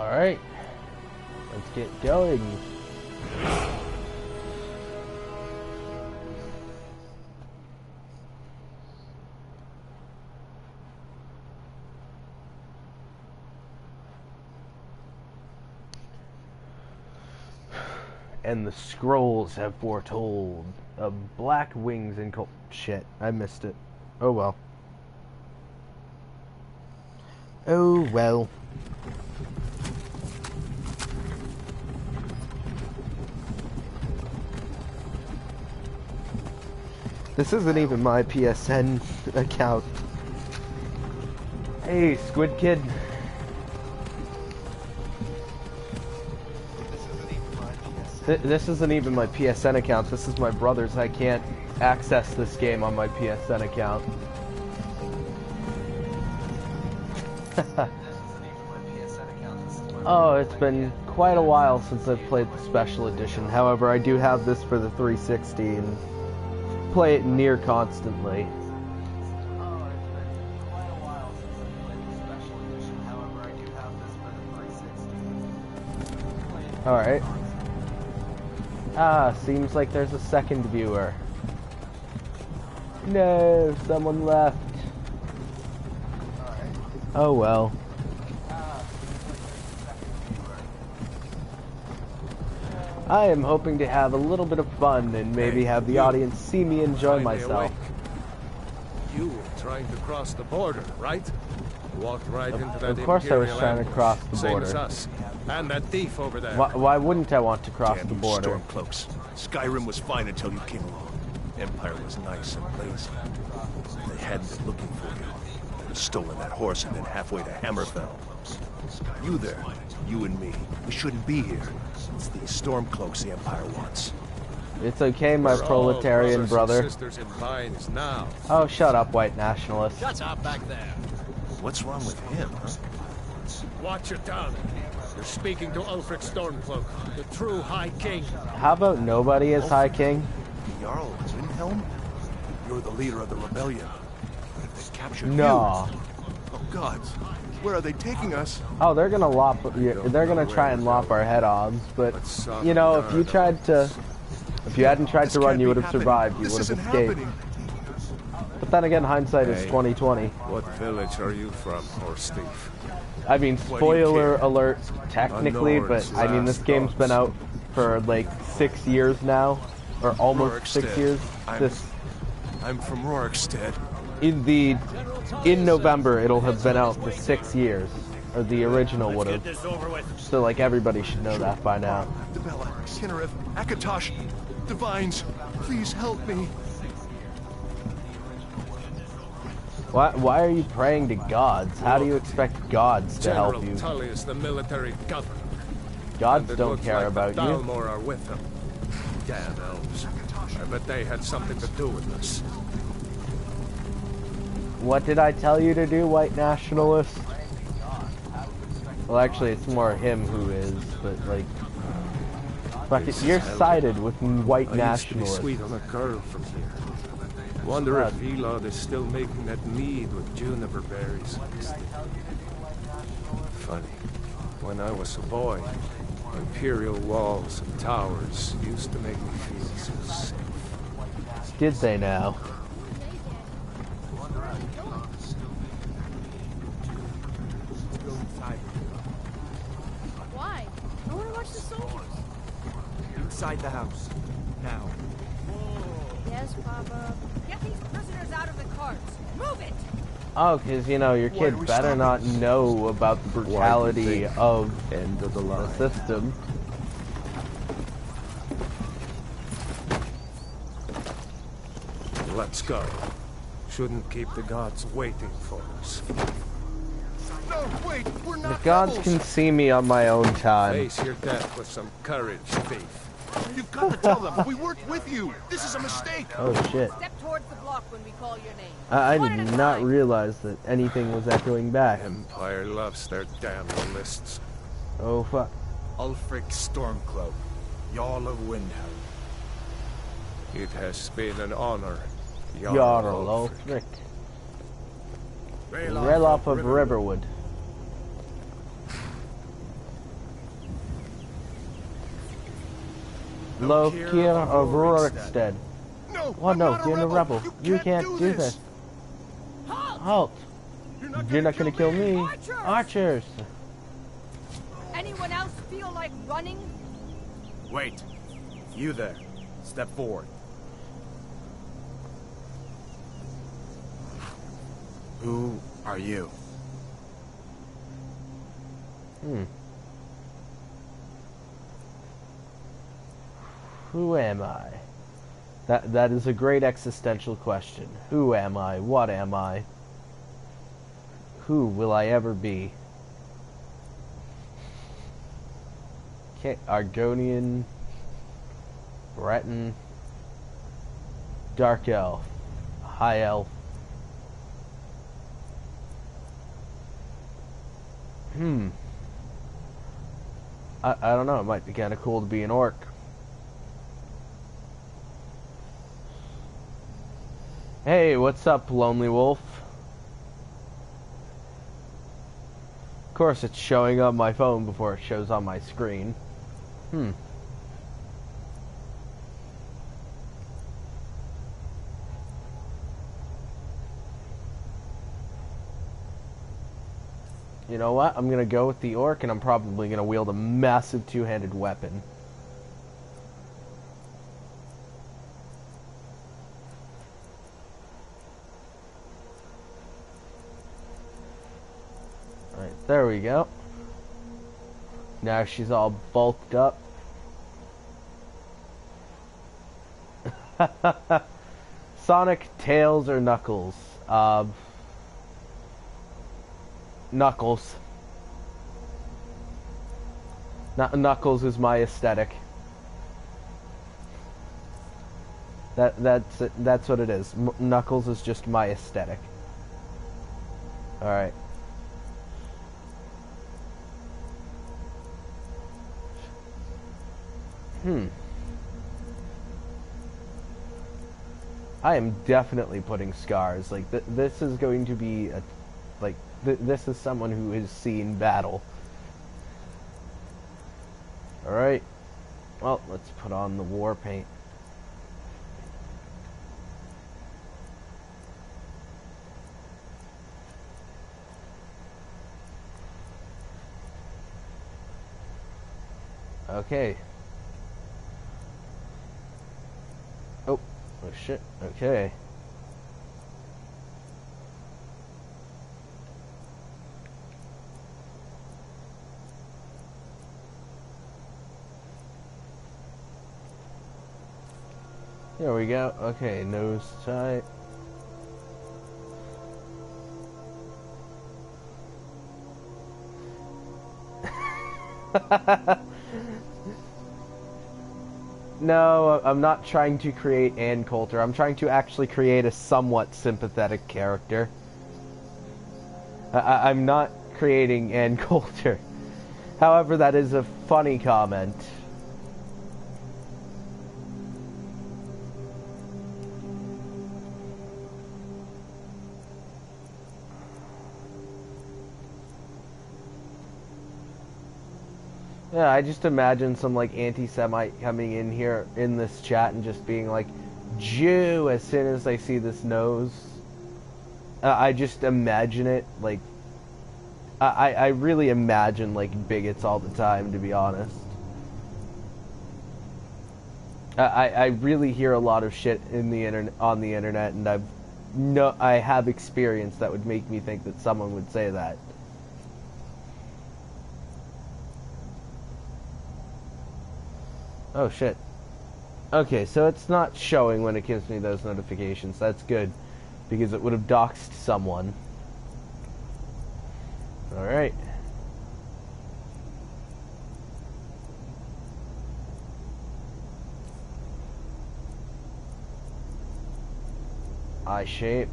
Alright, let's get going. And the scrolls have foretold of black wings and cold. Shit, I missed it. Oh well. Oh well. This isn't even my PSN account. Hey, Squid Kid. This isn't even my PSN account. This is my brother's. I can't access this game on my PSN account. Oh, it's been quite a while since I've played the special edition. However, I do have this for the 360 and play it near constantly. Alright. Ah, seems like there's a second viewer. No, someone left. Oh well. I am hoping to have a little bit of fun and maybe have the audience see me enjoy myself. You were trying to cross the border, right? Walked right into that. Of course I was trying to cross the border. Same as us. And that thief over there. Why wouldn't I want to cross the border? Stormcloaks. Skyrim was fine until you came along. Empire was nice and lazy. They hadn't been looking for you. They'd have stolen that horse and then halfway to Hammerfell. You there, you and me, we shouldn't be here. It's these Stormcloaks the Empire wants. It's okay, my proletarian brother. Sisters in binds now. Oh, shut up, white nationalist. Shut up back there. What's wrong with him, huh? Watch your tongue. You're speaking to Ulfric Stormcloak, the true High King. How about nobody is High King? Jarl Windhelm? You're the leader of the rebellion. But if they captured you... No. Oh, gods. Where are they taking us? Oh, they're gonna they're gonna try and lop our head off, but, you know, if you hadn't tried to run, you would have survived, you would have escaped. But then again, hindsight is 20/20. What village are you from, horse thief? I mean, spoiler alert, technically, but I mean, this game's been out for like 6 years now, or almost 6 years. I'm from Rorikstead. In November, it'll have been out for 6 years, or the original would have. So like everybody should know that by now. Debella, Kinnereth, Akatosh, Divines, please help me. Why are you praying to gods? How do you expect gods to help you? General Tully is the military governor. Gods don't care about you. Dalmor are with him. Damn elves. I bet they had something to do with this. What did I tell you to do, white nationalist? Well, actually, it's more him who is, but like... Fuck it, you're sided with white nationalists. Sweet on a girl from here. Wonder if Elod is still making that mead with juniper berries. Funny. When I was a boy, imperial walls and towers used to make me feel so safe. Did they now? Why? I want to watch the soldiers. Inside the house. Now. Yes, Papa. Get these prisoners out of the carts. Move it! Oh, because, you know, your kid better not know about the brutality of the system. Let's go. Shouldn't keep the gods waiting for us. No, wait, we're not The gods rebels. can see me on my own time. Face your death with some courage, thief. You've got to tell them. We worked with you. This is a mistake. Oh shit. Step towards the block when we call your name. I did not realize that anything was echoing back. Empire loves their damn lists. Oh fuck. Ulfric Stormcloak, Jarl of Windhelm. It has been an honor, Jarl Ulfric. Relof of Riverwood. Lokir of Rorikstead. No, Oh I'm no, not a you're a rebel. You can't do this. this. Halt! You're not gonna kill me. Archers! Anyone else feel like running? Wait. You there. Step forward. Who are you? Who am I? That is a great existential question. Who am I? What am I? Who will I ever be? Okay, Argonian, Breton, Dark Elf, High Elf. I don't know, it might be kind of cool to be an orc. Hey, what's up, Lonely Wolf? Of course, it's showing on my phone before it shows on my screen. You know what? I'm gonna go with the orc, and I'm probably gonna wield a massive two-handed weapon. Alright, there we go. Now she's all bulked up. Sonic, Tails, or Knuckles? Knuckles. Knuckles is my aesthetic. That's what it is. Knuckles is just my aesthetic. All right. I am definitely putting scars. Like this is going to be a, like this is someone who has seen battle. All right. Well, let's put on the war paint. Okay. Oh shit. Okay. There we go. Okay, nose tight. No, I'm not trying to create Ann Coulter. I'm trying to actually create a somewhat sympathetic character. I'm not creating Ann Coulter. However, that is a funny comment. Yeah, I just imagine some like anti-Semite coming in here in this chat and just being like, Jew, as soon as they see this nose. I just imagine it, like, I really imagine like bigots all the time, to be honest. I really hear a lot of shit in the on the internet, and I have experience that would make me think that someone would say that. Oh shit. Okay, so it's not showing when it gives me those notifications. That's good, because it would have doxed someone. Alright. Eye shape.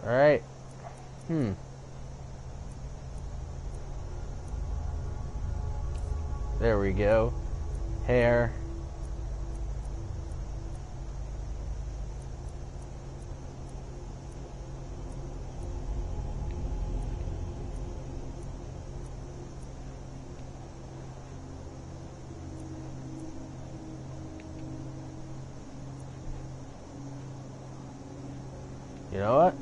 Alright. There we go. Hair. You know what?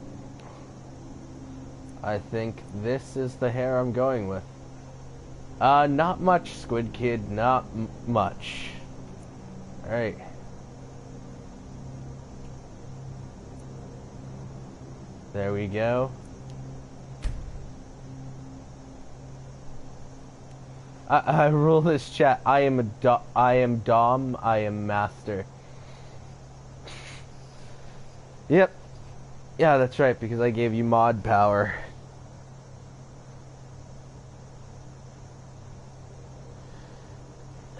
I think this is the hair I'm going with. Not much, Squid Kid. Not much. Alright. There we go. I rule this chat. I am Dom. I am Master. Yep. Yeah, that's right, because I gave you mod power.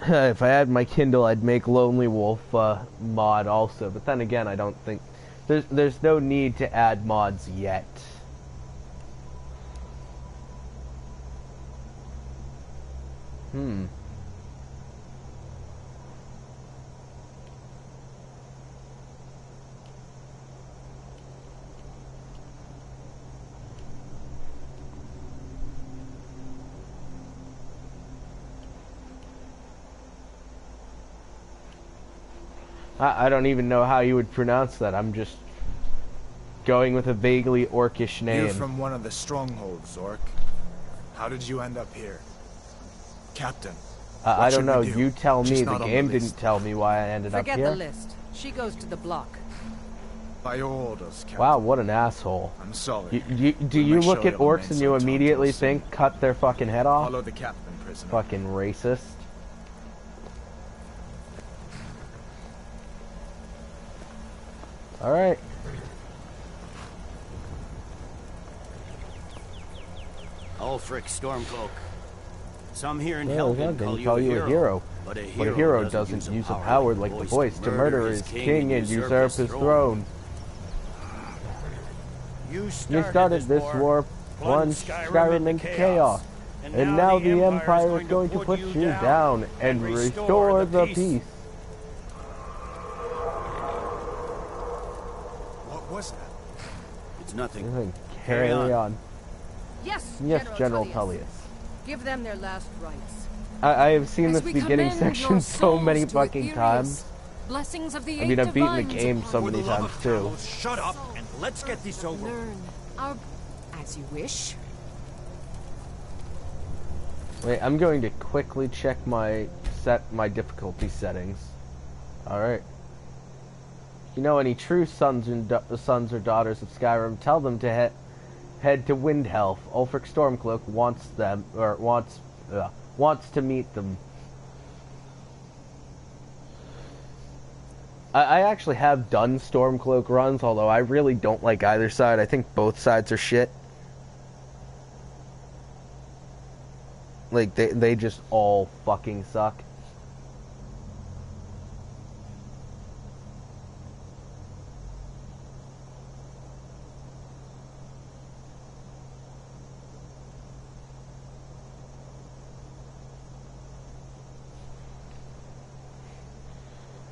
If I had my Kindle, I'd make Lonely Wolf mod also, but then again, I don't think there's no need to add mods yet. I don't even know how you would pronounce that. I'm just going with a vaguely orcish name. You're from one of the strongholds, Orc. How did you end up here? Captain. I don't know. You tell me. The game didn't tell me why I ended up here. Forget the list. She goes to the block. By your orders, Captain. Wow, what an asshole. I'm sorry. Do you look at orcs and you immediately think, cut their fucking head off? Follow the captain, prisoner. Fucking racist. Alright. Ulfric Stormcloak. Some here in Well, Helgen they call you a hero. But a hero doesn't use a power like the voice to murder his king and usurp his throne. You started this war, plunged Skyrim into chaos, and now the Empire is going to put you down and restore the peace. What was that? It's nothing. Carry on. Yes, General Tullius. Give them their last rites. I have seen this beginning section so many fucking times. Blessings of the I mean, I've beaten the game so many times too. Shut up and let's get this over. Learn as you wish. Wait, I'm going to quickly check my difficulty settings. All right. You know any true sons or daughters of Skyrim? Tell them to head to Windhelf. Ulfric Stormcloak wants to meet them. I actually have done Stormcloak runs, although I really don't like either side. I think both sides are shit. Like, they just all fucking suck.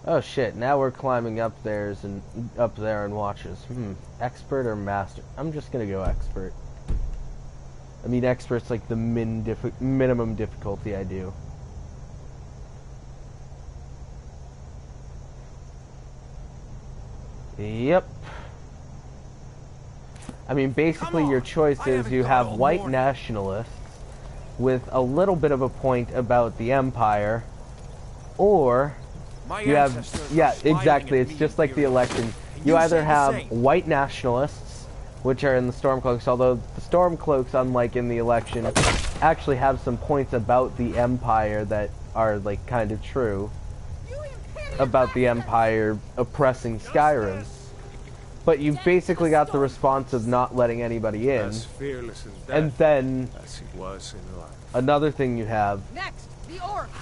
Oh shit, now we're climbing up there and watches. Expert or master? I'm just gonna go expert. I mean, expert's like the minimum difficulty I do. Yep. I mean, basically your choice is you have white nationalists with a little bit of a point about the Empire, or you have, yeah, exactly, it's just like the election. You either have white nationalists, which are in the Stormcloaks, although the Stormcloaks, unlike in the election, actually have some points about the Empire that are, like, kind of true. About the Empire oppressing Skyrim. But you've basically got the response of not letting anybody in. And then, another thing you have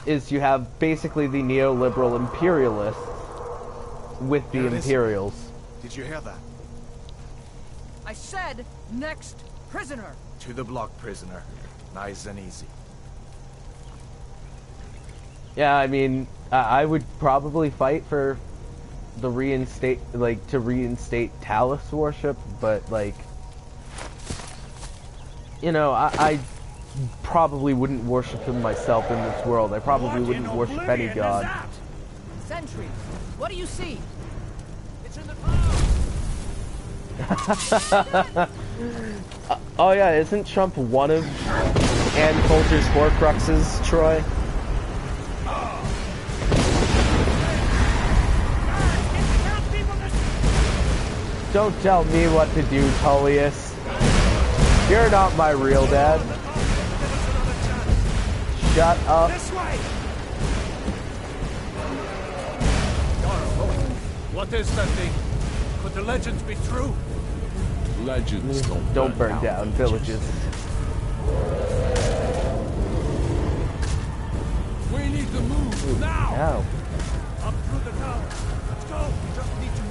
is you have basically the neoliberal imperialists with the Imperials. Did you hear that? I said, next prisoner. To the block, prisoner. Nice and easy. Yeah, I mean, I would probably fight for the reinstate Talus worship, but, like, you know, I probably wouldn't worship him myself in this world. I probably wouldn't worship any god. Sentry, what do you see? It's in the clouds. Oh yeah, isn't Trump one of Ann Coulter's Horcruxes, Troy? Don't tell me what to do, Tullius. You're not my real dad. Shut up. What is that thing? Could the legends be true? Legends Don't burn down villages. We need to move now. Now. Up through the tower. Let's go. We just need to.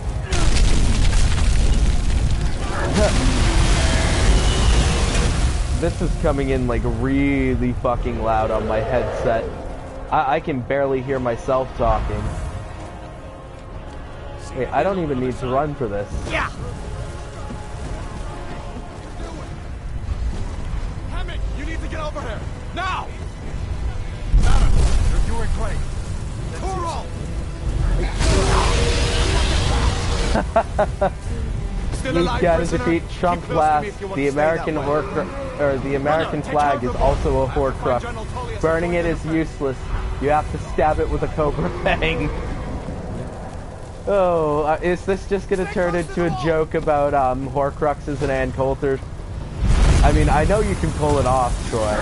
This is coming in like really fucking loud on my headset. I can barely hear myself talking. Wait, I don't even need to run for this. Yeah. Hammond, you need to get over here now. Madam, you're doing great. Toro! You gotta defeat Trump last. The American the American flag is also a Horcrux. Burning it is useless. You have to stab it with a cobra fang. Oh, is this just gonna turn into a joke about Horcruxes and Ann Coulter? I mean, I know you can pull it off, Troy.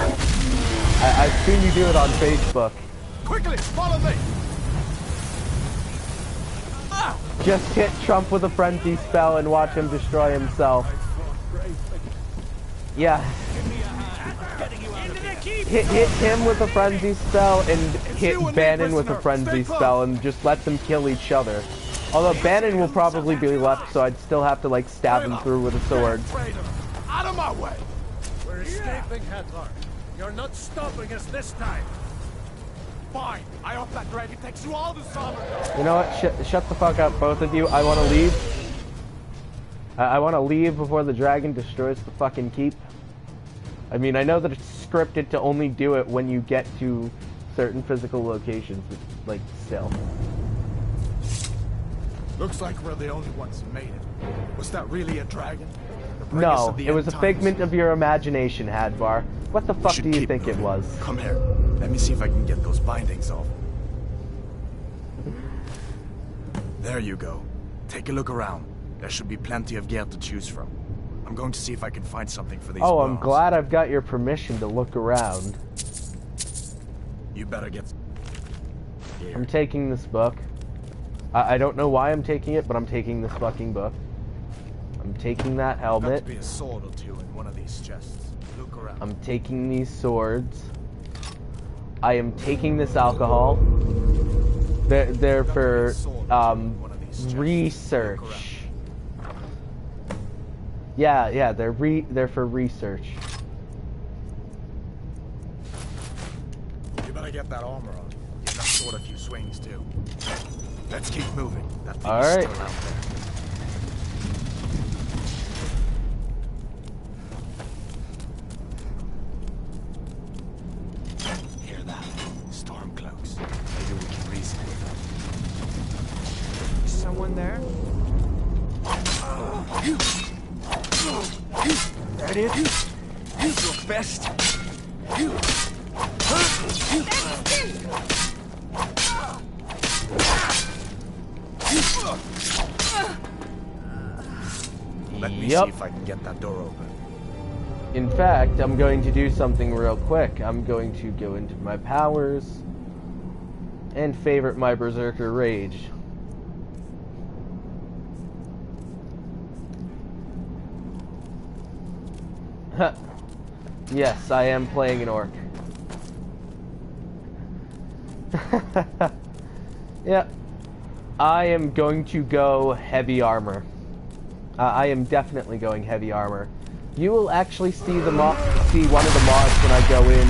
I've seen you do it on Facebook. Quickly, follow me. Just hit Trump with a frenzy spell and watch him destroy himself. Yeah. Hit him with a frenzy spell and hit Bannon with a frenzy spell and just let them kill each other. Although Bannon will probably be left, so I'd still have to like stab him through with a sword. Out of my way. We're escaping, Headlord. You're not stopping us this time. Fine. I hope that dragon takes you all to Somerville. You know what? Shut the fuck up, both of you. I want to leave. I want to leave before the dragon destroys the fucking keep. I mean, I know that it's scripted to only do it when you get to certain physical locations, but, like, still. Looks like we're the only ones who made it. Was that really a dragon? No, it was a figment of your imagination, Hadvar. What the fuck do you think it was? Come here. Let me see if I can get those bindings off. There you go. Take a look around. There should be plenty of gear to choose from. I'm going to see if I can find something for these Oh, I'm bones. glad I've got your permission to look around. You better get... Here. I'm taking this book. I don't know why I'm taking it, but I'm taking this fucking book. I'm taking that helmet. Be a sword or two in one of these chests. Look around. I'm taking these swords. I am taking this alcohol. They're for research. Yeah, they're for research. You better get that armor on. Give that sword a few swings too. Let's keep moving. That thing All is right. still out there. Hear that? Storm cloaks. Maybe we can reason with them. Someone there? That it? Your best? Let me Yep. see if I can get that door open. In fact, I'm going to do something real quick. I'm going to go into my powers and favorite my Berserker Rage. Yes, I am playing an orc. Yeah, I am going to go heavy armor. I am definitely going heavy armor. You will actually see the see one of the mods when I go in.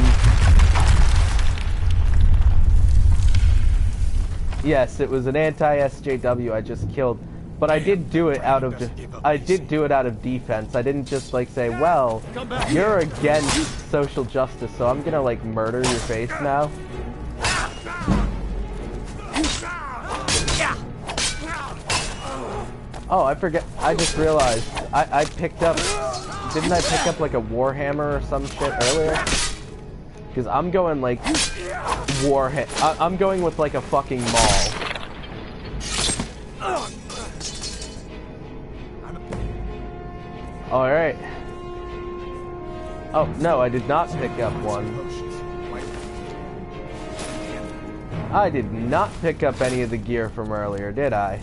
Yes, it was an anti-SJW I just killed, but I did do it out of defense. I didn't just like say, well, you're against social justice, so I'm gonna like murder your face now. Oh, I forget. I just realized I picked up... Didn't I pick up like a Warhammer or some shit earlier? Because I'm going like... I'm going with like a fucking maul. Alright. Oh, no, I did not pick up one. I did not pick up any of the gear from earlier, did I?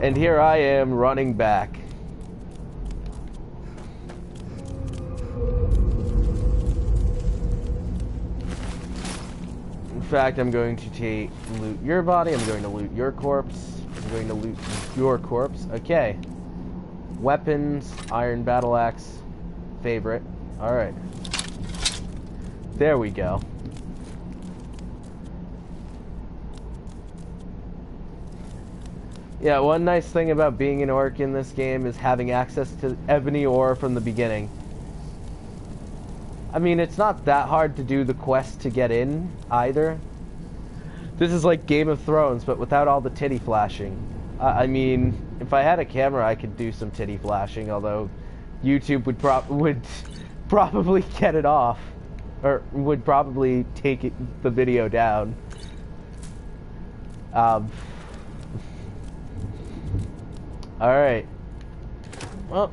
And here I am running back. In fact, I'm going to loot your body, I'm going to loot your corpse, I'm going to loot your corpse. Okay. Weapons, iron battle axe, favorite. Alright. There we go. Yeah, one nice thing about being an orc in this game is having access to ebony ore from the beginning. I mean, it's not that hard to do the quest to get in, either. This is like Game of Thrones, but without all the titty flashing. I mean, if I had a camera, I could do some titty flashing, although YouTube would probably get it off. Or would probably take the video down. Alright. Well,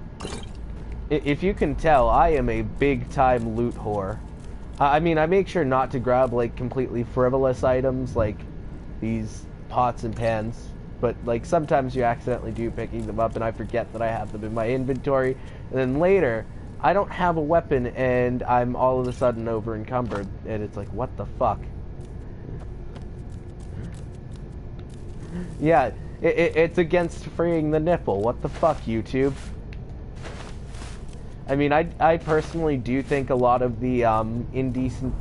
if you can tell, I am a big-time loot whore. I mean, I make sure not to grab, like, completely frivolous items, like these pots and pans. But, like, sometimes you accidentally do picking them up, and I forget that I have them in my inventory. And then later, I don't have a weapon, and I'm all of a sudden over-encumbered. And it's like, what the fuck? Yeah, it's against freeing the nipple. What the fuck, YouTube? I mean, I personally do think a lot of the indecent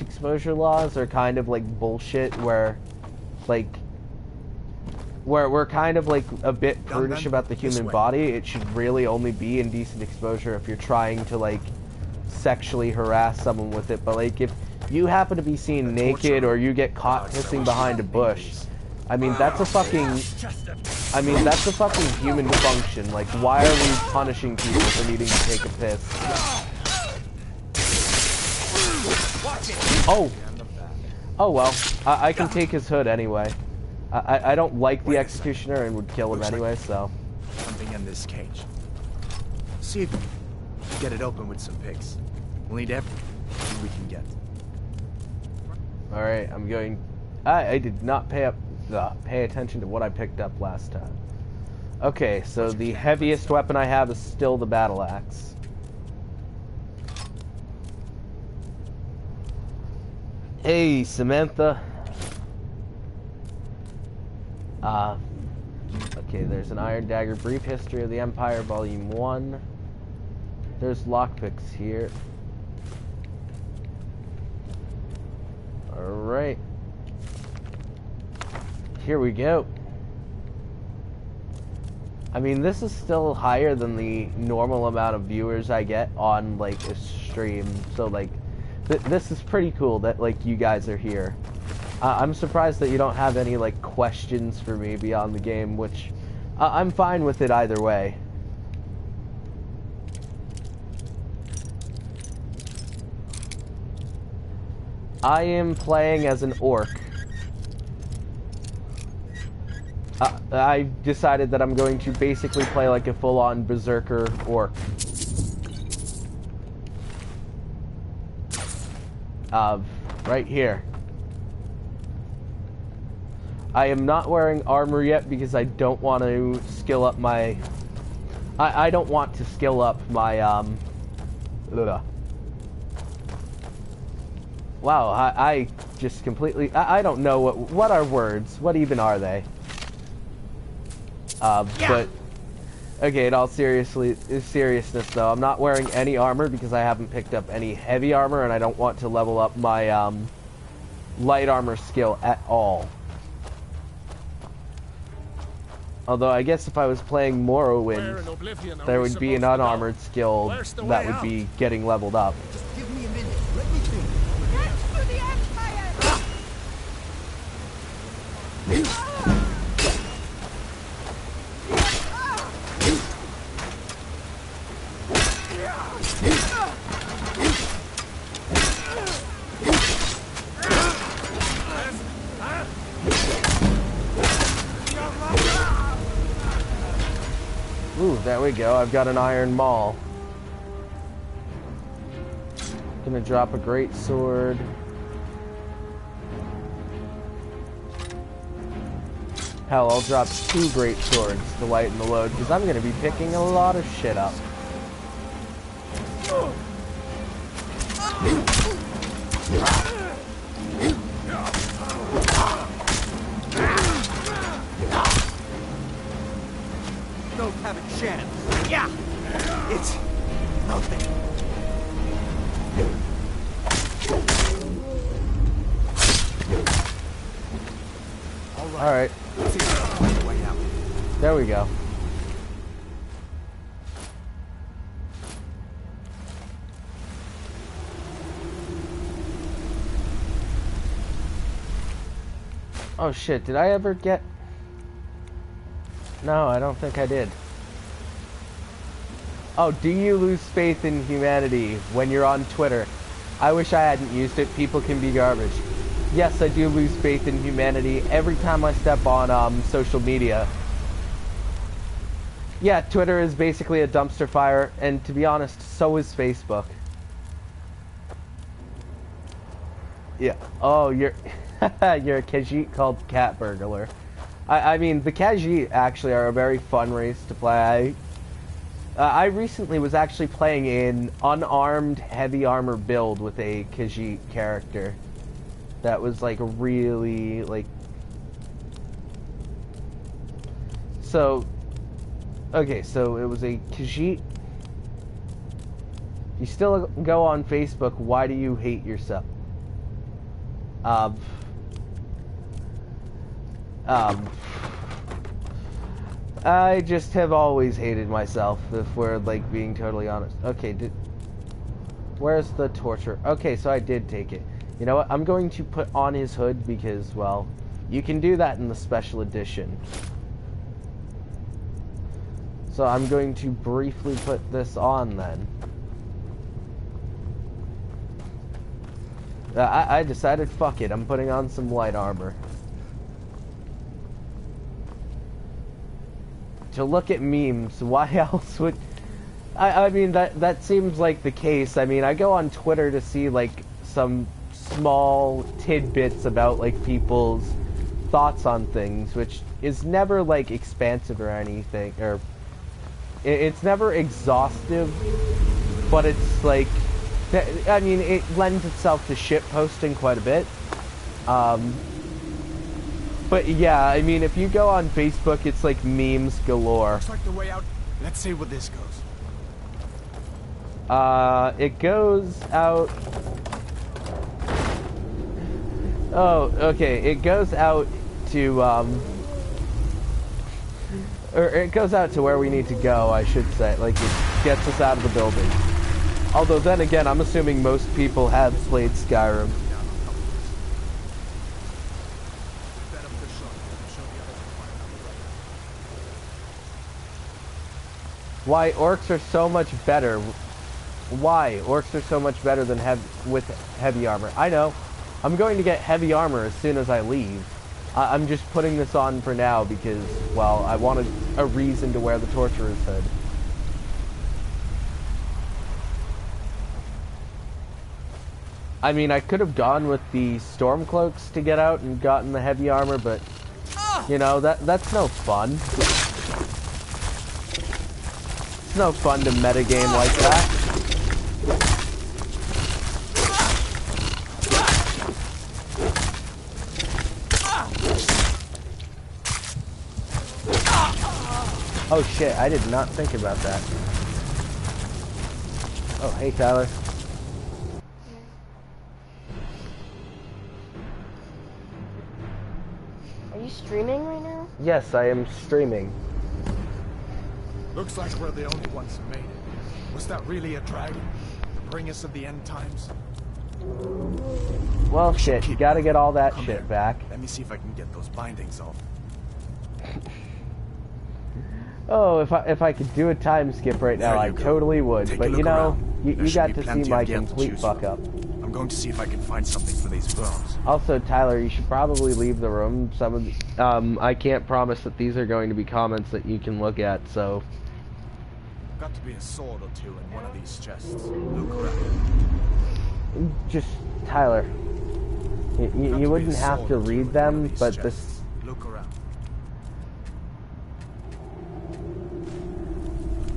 exposure laws are kind of like bullshit, where we're kind of like a bit prudish about the human body. It should really only be indecent exposure if you're trying to like sexually harass someone with it. But like if you happen to be seen naked or you get caught pissing behind a bush, I mean that's a fucking human function. Like, why are we punishing people for needing to take a piss? Oh well, I can take his hood anyway. I don't like the executioner and would kill him anyway, so. Something in this cage. See if we can get it open with some picks. We'll need everything we can get. Alright, I'm going... I did not pay attention to what I picked up last time. Okay, so the heaviest weapon I have is still the battle axe. Hey, Samantha. Okay, there's an Iron Dagger, Brief History of the Empire, Volume 1. There's lockpicks here. Alright. Here we go. I mean, this is still higher than the normal amount of viewers I get on, like, a stream. So, like, this is pretty cool that, like, you guys are here. I'm surprised that you don't have any, like, questions for me beyond the game, which I'm fine with it either way. I am playing as an orc. I decided that I'm going to basically play like a full-on berserker orc. Right here. I am not wearing armor yet because I don't want to skill up my... I don't want to skill up my, Wow, I just completely... I don't know what are words? What even are they? But... Okay, in all seriousness though, I'm not wearing any armor because I haven't picked up any heavy armor and I don't want to level up my, light armor skill at all. Although I guess if I was playing Morrowind, there would be an unarmored skill that would be getting leveled up. Just give me a minute. Let me think. That's for the Empire! Ooh, there we go. I've got an iron maul. Gonna drop a great sword. Hell, I'll drop 2 great swords to lighten the load, because I'm gonna be picking a lot of shit up. Don't have a chance. Yeah! It's nothing. Alright. There we go. Oh shit, did I ever get... No, I don't think I did. Oh, do you lose faith in humanity when you're on Twitter? I wish I hadn't used it. People can be garbage. Yes, I do lose faith in humanity every time I step on social media. Yeah, Twitter is basically a dumpster fire, and to be honest, so is Facebook. Yeah. Oh, you're you're a Khajiit called Cat Burglar. I mean, the Khajiit actually are a very fun race to play. I recently was actually playing an unarmed heavy armor build with a Khajiit character. That was like really like... So, okay, so it was a Khajiit. You still go on Facebook, why do you hate yourself? I just have always hated myself, if we're like being totally honest. Okay, where's the torture? Okay, so I did take it. You know what? I'm going to put on his hood because, well, you can do that in the special edition. So I'm going to briefly put this on then. I decided, fuck it, I'm putting on some light armor. To look at memes, why else would... I mean, that seems like the case. I mean, I go on Twitter to see, like, some small tidbits about, like, people's thoughts on things, which is never, like, expansive or anything, or... It's never exhaustive, but it's, like... I mean, it lends itself to shit posting quite a bit. But yeah, I mean, if you go on Facebook, it's like memes galore. Looks like the way out. Let's see where this goes. It goes out... Oh, okay, it goes out to, or it goes out to where we need to go, I should say. Like, it gets us out of the building. Although then again, I'm assuming most people have played Skyrim. Why orcs are so much better? Why orcs are so much better than with heavy armor? I know. I'm going to get heavy armor as soon as I leave. I'm just putting this on for now because, well, I wanted a reason to wear the torturer's hood. I mean, I could have gone with the storm cloaks to get out and gotten the heavy armor, but you know, that's no fun. It's no fun to metagame like that. Oh shit, I did not think about that. Oh, hey Tyler. Are you streaming right now? Yes, I am streaming. Looks like we're the only ones who made it. Was that really a dragon? The bring us of the end times? Well, shit, you gotta get all that Come shit here. back. Let me see if I can get those bindings off. Oh, if I could do a time skip right now, I totally would. Take a But look you know, around. you There should got be to see plenty my of gear to complete choose fuck from. up. I'm going to see if I can find something for these bones. Also, Tyler, you should probably leave the room. Some of the, I can't promise that these are going to be comments that you can look at, so Got to be a sword or two in one of these chests. Look around. Just, Tyler. You wouldn't have to read them, but this... Look around.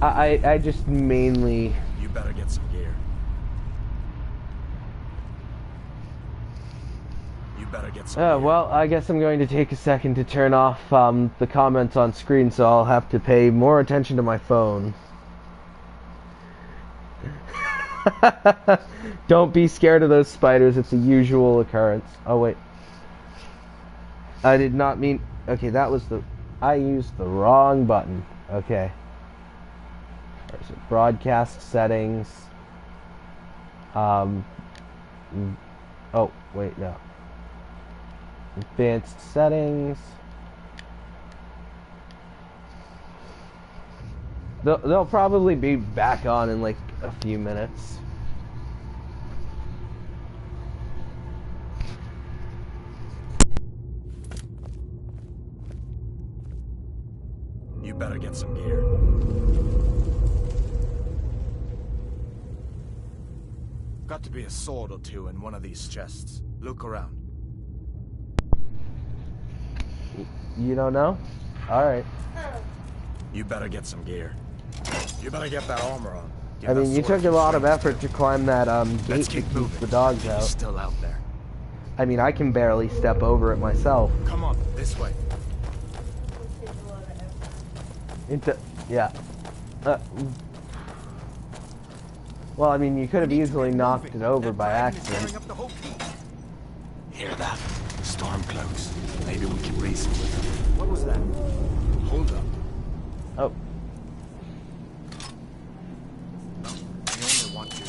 I just mainly... You better get some gear. You better get some gear. Well, I guess I'm going to take a second to turn off the comments on screen, so I'll have to pay more attention to my phone. Don't be scared of those spiders, it's a usual occurrence. Oh, wait. I did not mean... Okay, that was the... I used the wrong button. Okay. There's broadcast settings. Oh, wait, no. Advanced settings. They'll probably be back on in like a few minutes. You better get some gear. Got to be a sword or two in one of these chests. Look around. You don't know? Alright. You better get some gear. You better get that armor on. I mean, you took a lot of effort to climb that gate to keep the dogs out. He's still out there. I mean, I can barely step over it myself. Come on, this way. Yeah. Well, I mean, you could have easily knocked it over by accident. Hear that? Storm cloaks. Maybe we can reason with them. What was that? Hold up. Oh. I only want you.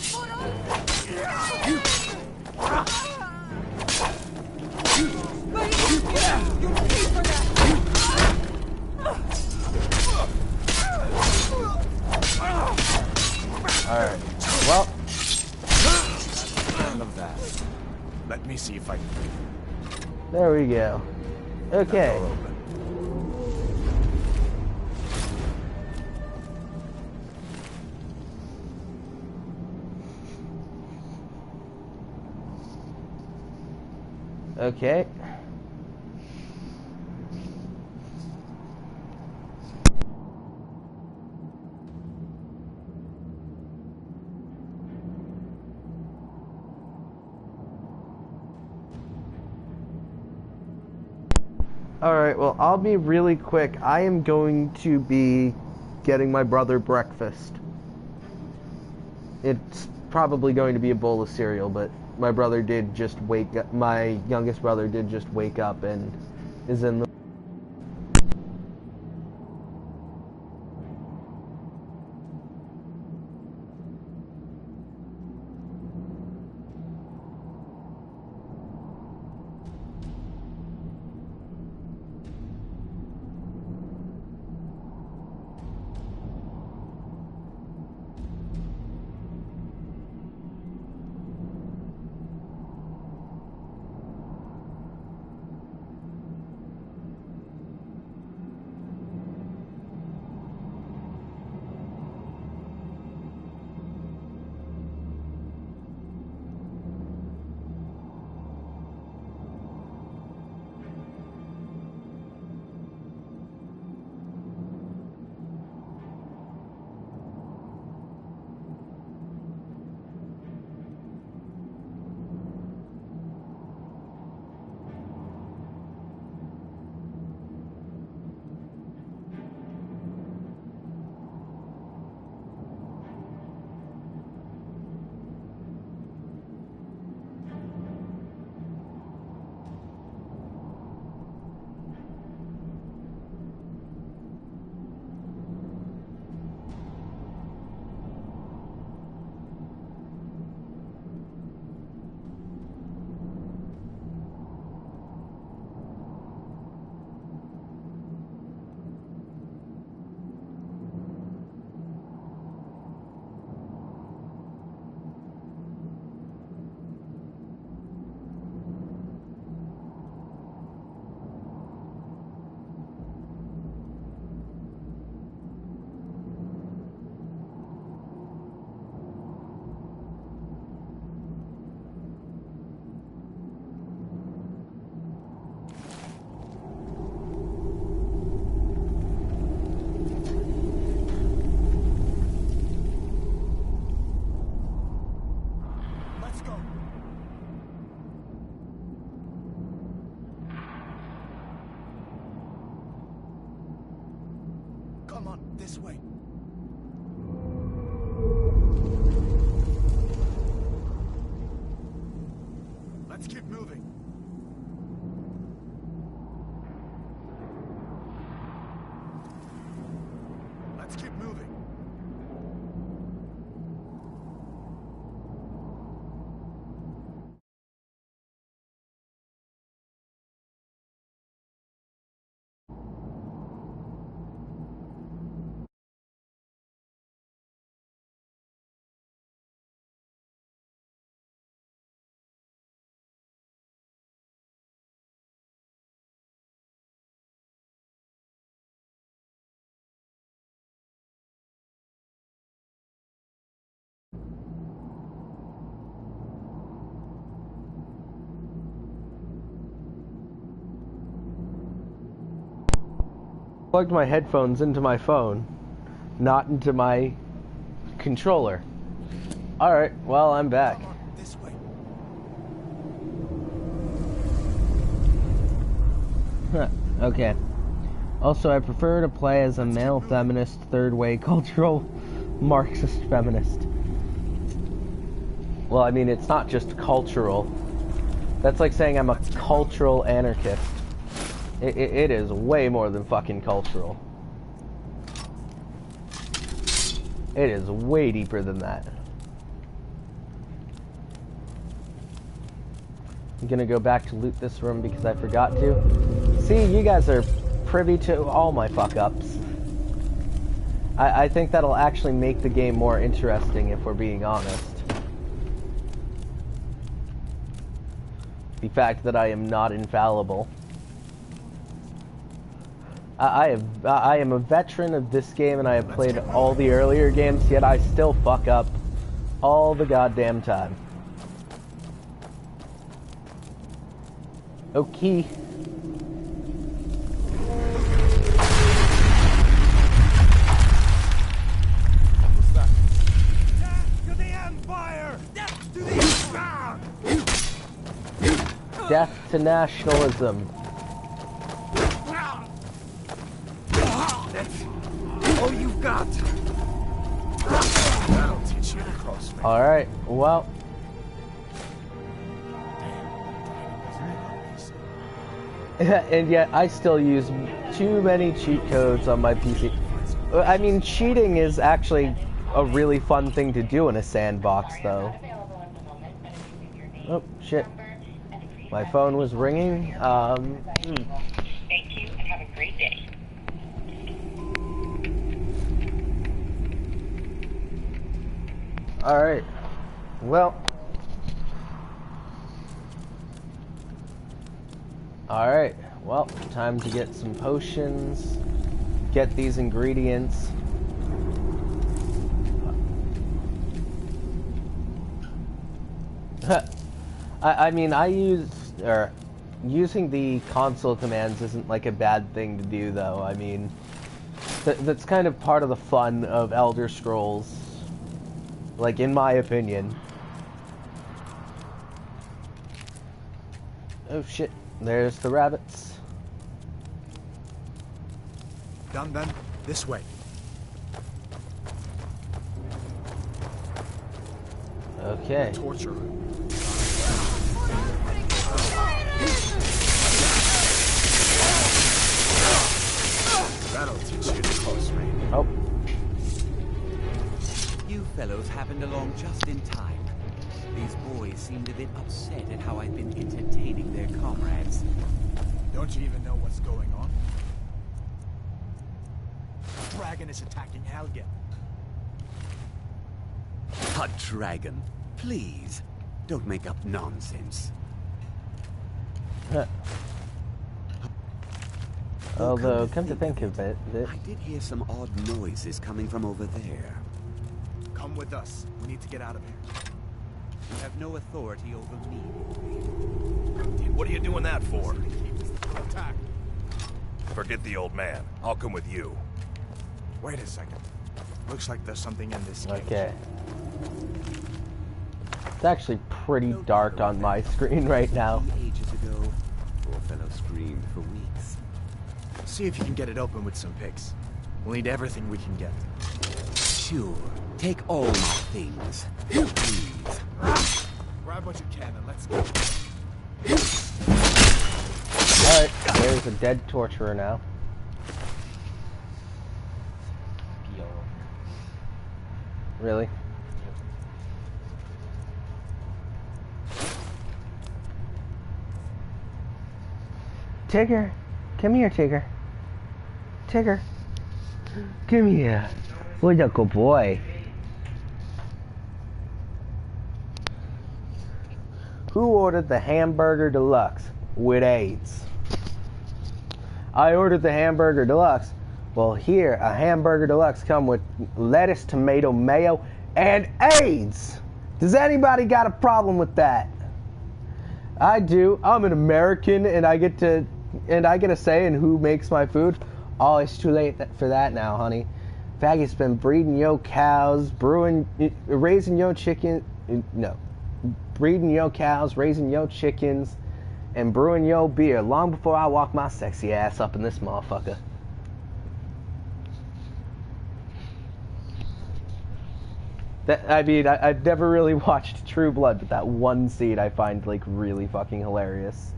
Alright. Well. None of that. Let me see if I can. There we go. Okay. Okay. Alright, well, I'll be really quick. I am going to be getting my brother breakfast. It's probably going to be a bowl of cereal, but my brother did just wake up. My youngest brother did just wake up and is in the... Come on, this way. Let's keep moving. Let's keep moving. Plugged my headphones into my phone, not into my controller. Alright, well, I'm back. Come on, this way. Okay. Also, I prefer to play as a male feminist, third-way cultural Marxist feminist. Well, I mean, it's not just cultural. That's like saying I'm a cultural anarchist. It is way more than fucking cultural. It is way deeper than that. I'm gonna go back to loot this room because I forgot to. See, you guys are privy to all my fuck-ups. I think that'll actually make the game more interesting if we're being honest. The fact that I am not infallible. I am a veteran of this game and I have played all the earlier games, yet I still fuck up all the goddamn time. Okay. What's that? Death to the Empire! Death to the Empire! Death to nationalism. That's all you've got. That'll teach you to cross me. Alright, well. And yet, I still use too many cheat codes on my PC. I mean, cheating is actually a really fun thing to do in a sandbox, though. Oh, shit. My phone was ringing. Thank you, and have a great day. Alright. Well. Alright. Well, time to get some potions. Get these ingredients. I mean, using the console commands isn't like a bad thing to do, though. I mean, that's kind of part of the fun of Elder Scrolls. Like, in my opinion. Oh shit, there's the rabbits. Done then? This way. Okay. Torture. That'll teach you to cross me. Oh. You fellows happened along just in time. These boys seemed a bit upset at how I've been entertaining their comrades. Don't you even know what's going on? The dragon is attacking Helgen. A dragon. Please, don't make up nonsense. Although, come to think of it, I did hear some odd noises coming from over there. Come with us. We need to get out of here. You have no authority over me. What are you doing that for? Attack. Forget the old man. I'll come with you. Wait a second. Looks like there's something in this cage. okay. It's actually pretty dark on my screen right now. Ages ago, poor fellow screamed for weeks. See if you can get it open with some picks. We'll need everything we can get. Sure. Take all my things. Please. Grab what you can and let's go. Alright, there's a dead torturer now. Really? Tigger! Come here, Tigger. Tigger! Come here. What a good boy. Who ordered the hamburger deluxe with AIDS? I ordered the hamburger deluxe. Well, here, a hamburger deluxe come with lettuce, tomato, mayo, and AIDS. Does anybody got a problem with that? I do. I'm an American, and I get a say in who makes my food. Oh, it's too late for that now, honey. Faggots been breeding yo cows, raising yo chicken. No, breeding yo cows, raising yo chickens, and brewing yo beer long before I walk my sexy ass up in this motherfucker. I mean, I've never really watched True Blood, but that one scene I find, like, really fucking hilarious.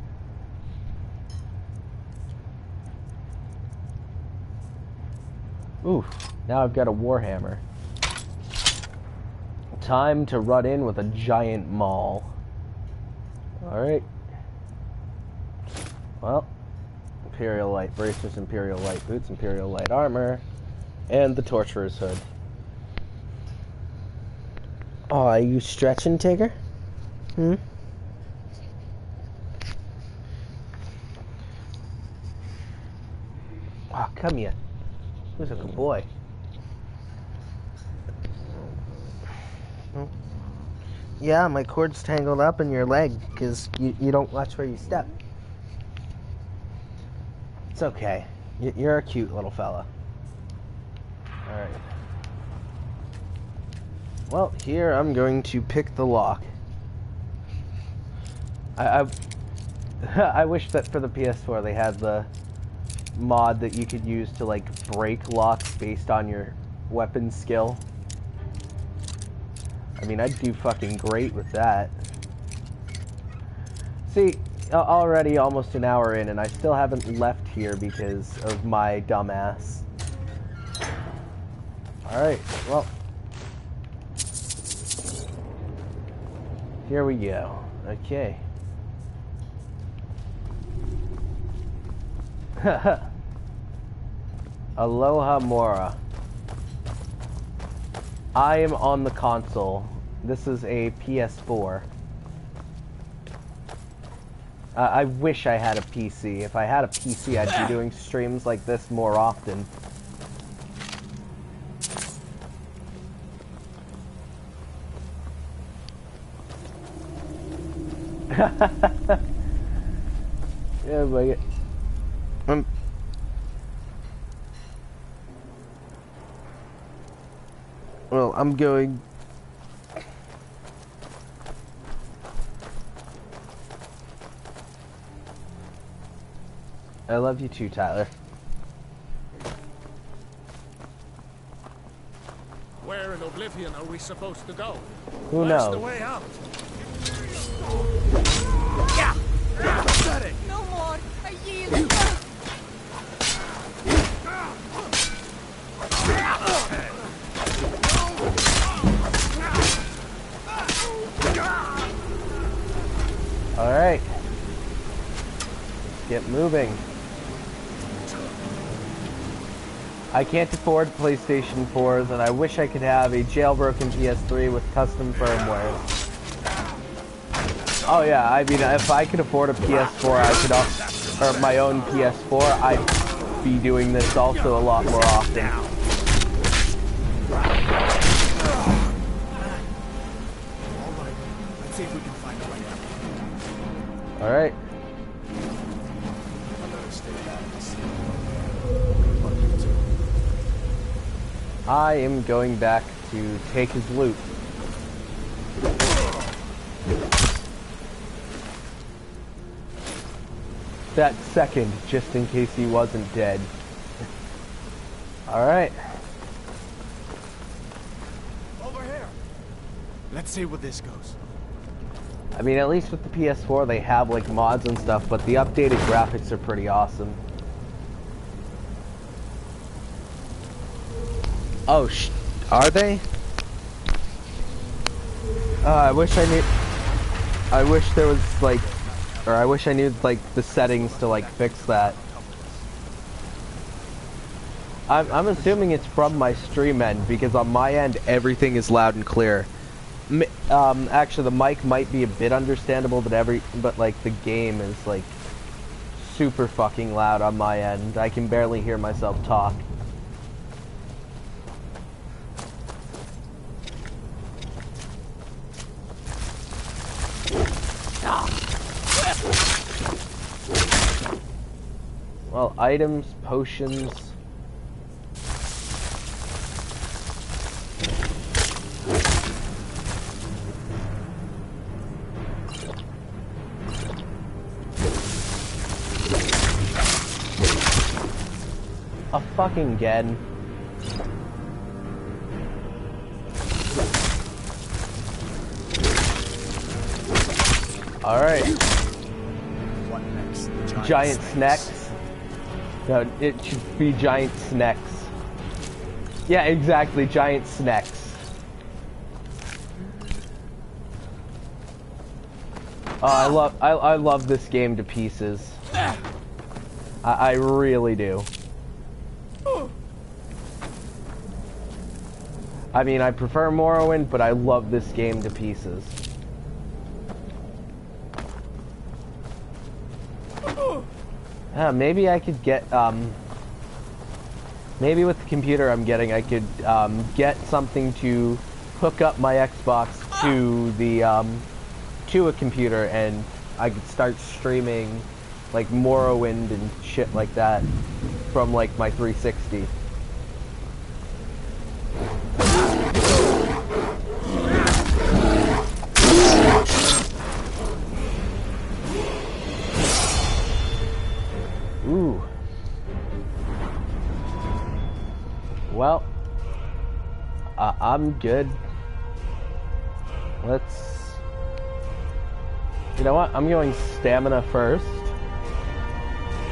Ooh, now I've got a warhammer. Time to run in with a giant maul. Alright. Well, Imperial Light bracers, Imperial Light boots, Imperial Light armor, and the Torturer's hood. Oh, are you stretching, Tigger? Hmm? Oh, come here. Who's a good boy? Yeah, my cord's tangled up in your leg because you don't watch where you step. It's okay. You're a cute little fella. Alright. Well, here I'm going to pick the lock. I wish that for the PS4 they had the mod that you could use to, like, break locks based on your weapon skill. I mean, I'd do fucking great with that. See, already almost an hour in and I still haven't left here because of my dumbass. Alright, well. Here we go. Okay. Aloha Mora. I am on the console. This is a PS4. I wish I had a PC. If I had a PC, I'd be doing streams like this more often. Yeah, but well, I'm going. I love you too, Tyler. Where in Oblivion are we supposed to go? Who Where's knows? the way out? Yeah! Got it! No more! I yield! Alright. Let's get moving. I can't afford PlayStation 4s, and I wish I could have a jailbroken PS3 with custom firmware. Oh yeah, I mean, if I could afford a PS4, I could, or my own PS4, I'd be doing this also a lot more often. Let's see if we can find a way out. Alright. I better stay back and see. I am going back to take his loot. That second, just in case he wasn't dead. Alright. Over here. Let's see where this goes. I mean, at least with the PS4, they have like mods and stuff, but the updated graphics are pretty awesome. Oh, are they? I wish I knew. I wish there was like, or I wish I knew like the settings to like fix that. I'm assuming it's from my stream end because on my end everything is loud and clear. Actually, the mic might be a bit understandable, but like the game is like super fucking loud on my end. I can barely hear myself talk. Well, items, potions. A fucking again. Alright. What next? Giant snacks? No, it should be giant snacks. Yeah, exactly, giant snacks. Oh, I love this game to pieces. I really do. I mean, I prefer Morrowind, but I love this game to pieces. Maybe I could get, maybe with the computer I'm getting, I could, get something to hook up my Xbox to the, to a computer, and I could start streaming, like, Morrowind and shit like that from, like, my 360. Ooh. Well, I'm good. Let's... You know what? I'm going stamina first.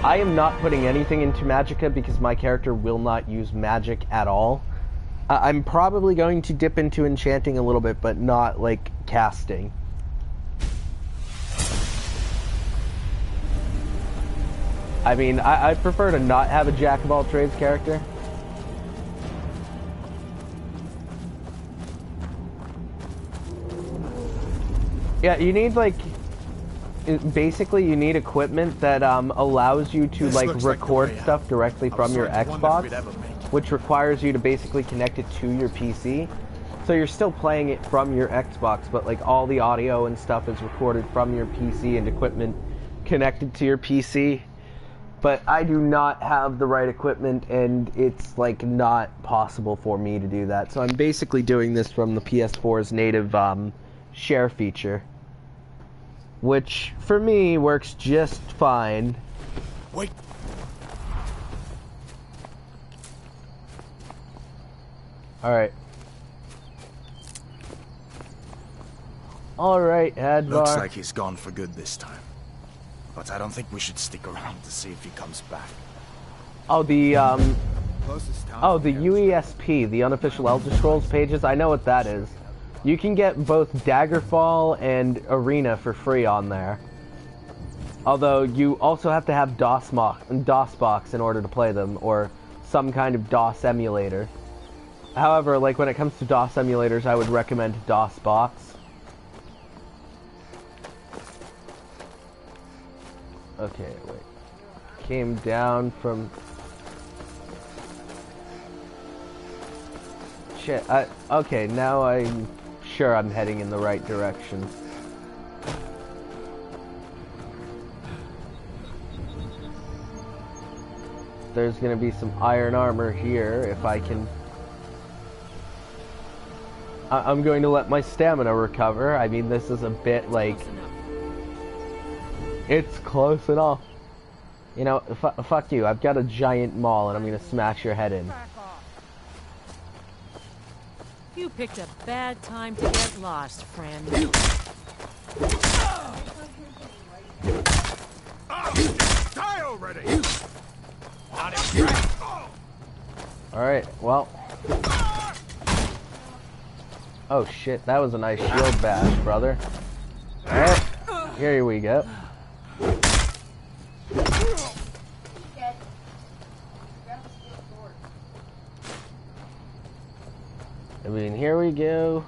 I am not putting anything into Magicka because my character will not use magic at all. I'm probably going to dip into enchanting a little bit, but not, like, casting. I mean, I prefer to not have a jack-of-all-trades character. Yeah, you need, like... Basically, you need equipment that allows you to, like, record stuff directly from your Xbox, which requires you to basically connect it to your PC. So you're still playing it from your Xbox, but, like, all the audio and stuff is recorded from your PC and equipment connected to your PC. But I do not have the right equipment, and it's, like, not possible for me to do that. So I'm basically doing this from the PS4's native share feature, which, for me, works just fine. Wait. Alright. Alright, Advar. Looks like he's gone for good this time. But I don't think we should stick around to see if he comes back. Oh, the UESP, the unofficial Elder Scrolls pages, I know what that is. You can get both Daggerfall and Arena for free on there. Although, you also have to have DOSBox in order to play them, or some kind of DOS emulator. However, like, when it comes to DOS emulators, I would recommend DOSBox. Okay, wait. Came down from... Shit, okay, now I'm sure I'm heading in the right direction. There's gonna be some iron armor here, if I can... I'm going to let my stamina recover. I mean, this is a bit, like... It's close enough. You know, fuck you. I've got a giant maul and I'm gonna smash your head in. You picked a bad time to get lost, friend. Die already! Alright, well. Oh shit, that was a nice shield bash, brother. Alright, here we go. I mean, here we go.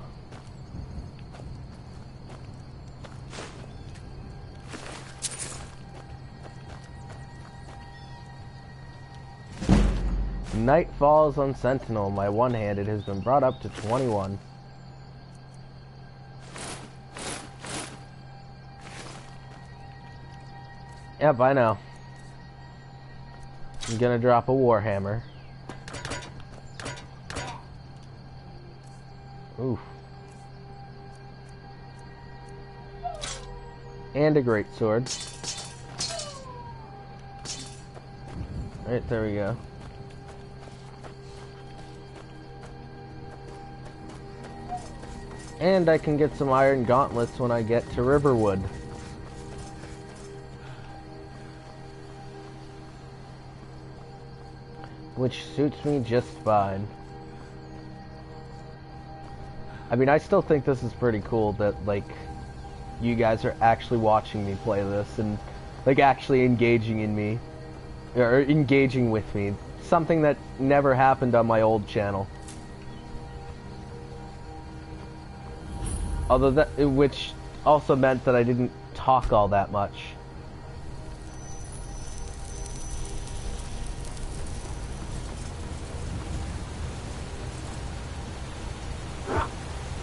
Night falls on Sentinel. My one-handed has been brought up to 21. Yep, I know. I'm gonna drop a Warhammer. Oof. And a greatsword. Alright, there we go. And I can get some iron gauntlets when I get to Riverwood. Which suits me just fine. I mean, I still think this is pretty cool that, like, you guys are actually watching me play this and, like, actually engaging in me. Or engaging with me. Something that never happened on my old channel. Although that, which also meant that I didn't talk all that much.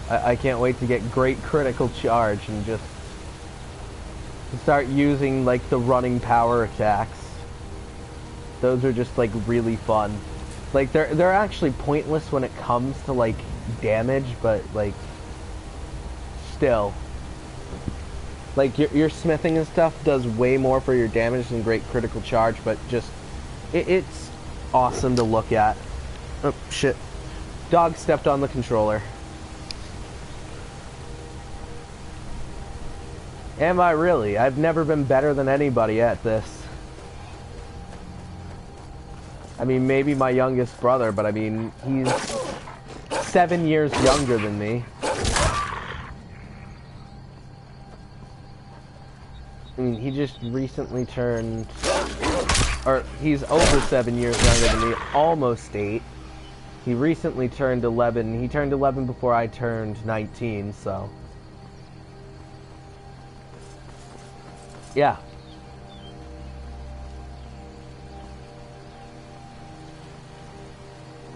I can't wait to get great critical charge and just start using like the running power attacks. Those are just like really fun. Like they're actually pointless when it comes to like damage, but like still, like your smithing and stuff does way more for your damage than great critical charge, but just it's awesome to look at. Oh shit, dog stepped on the controller. Am I really? I've never been better than anybody at this. I mean, maybe my youngest brother, but I mean, he's 7 years younger than me. I mean, he just recently turned, or he's over 7 years younger than me, almost 8. He recently turned 11. He turned 11 before I turned 19, so. Yeah.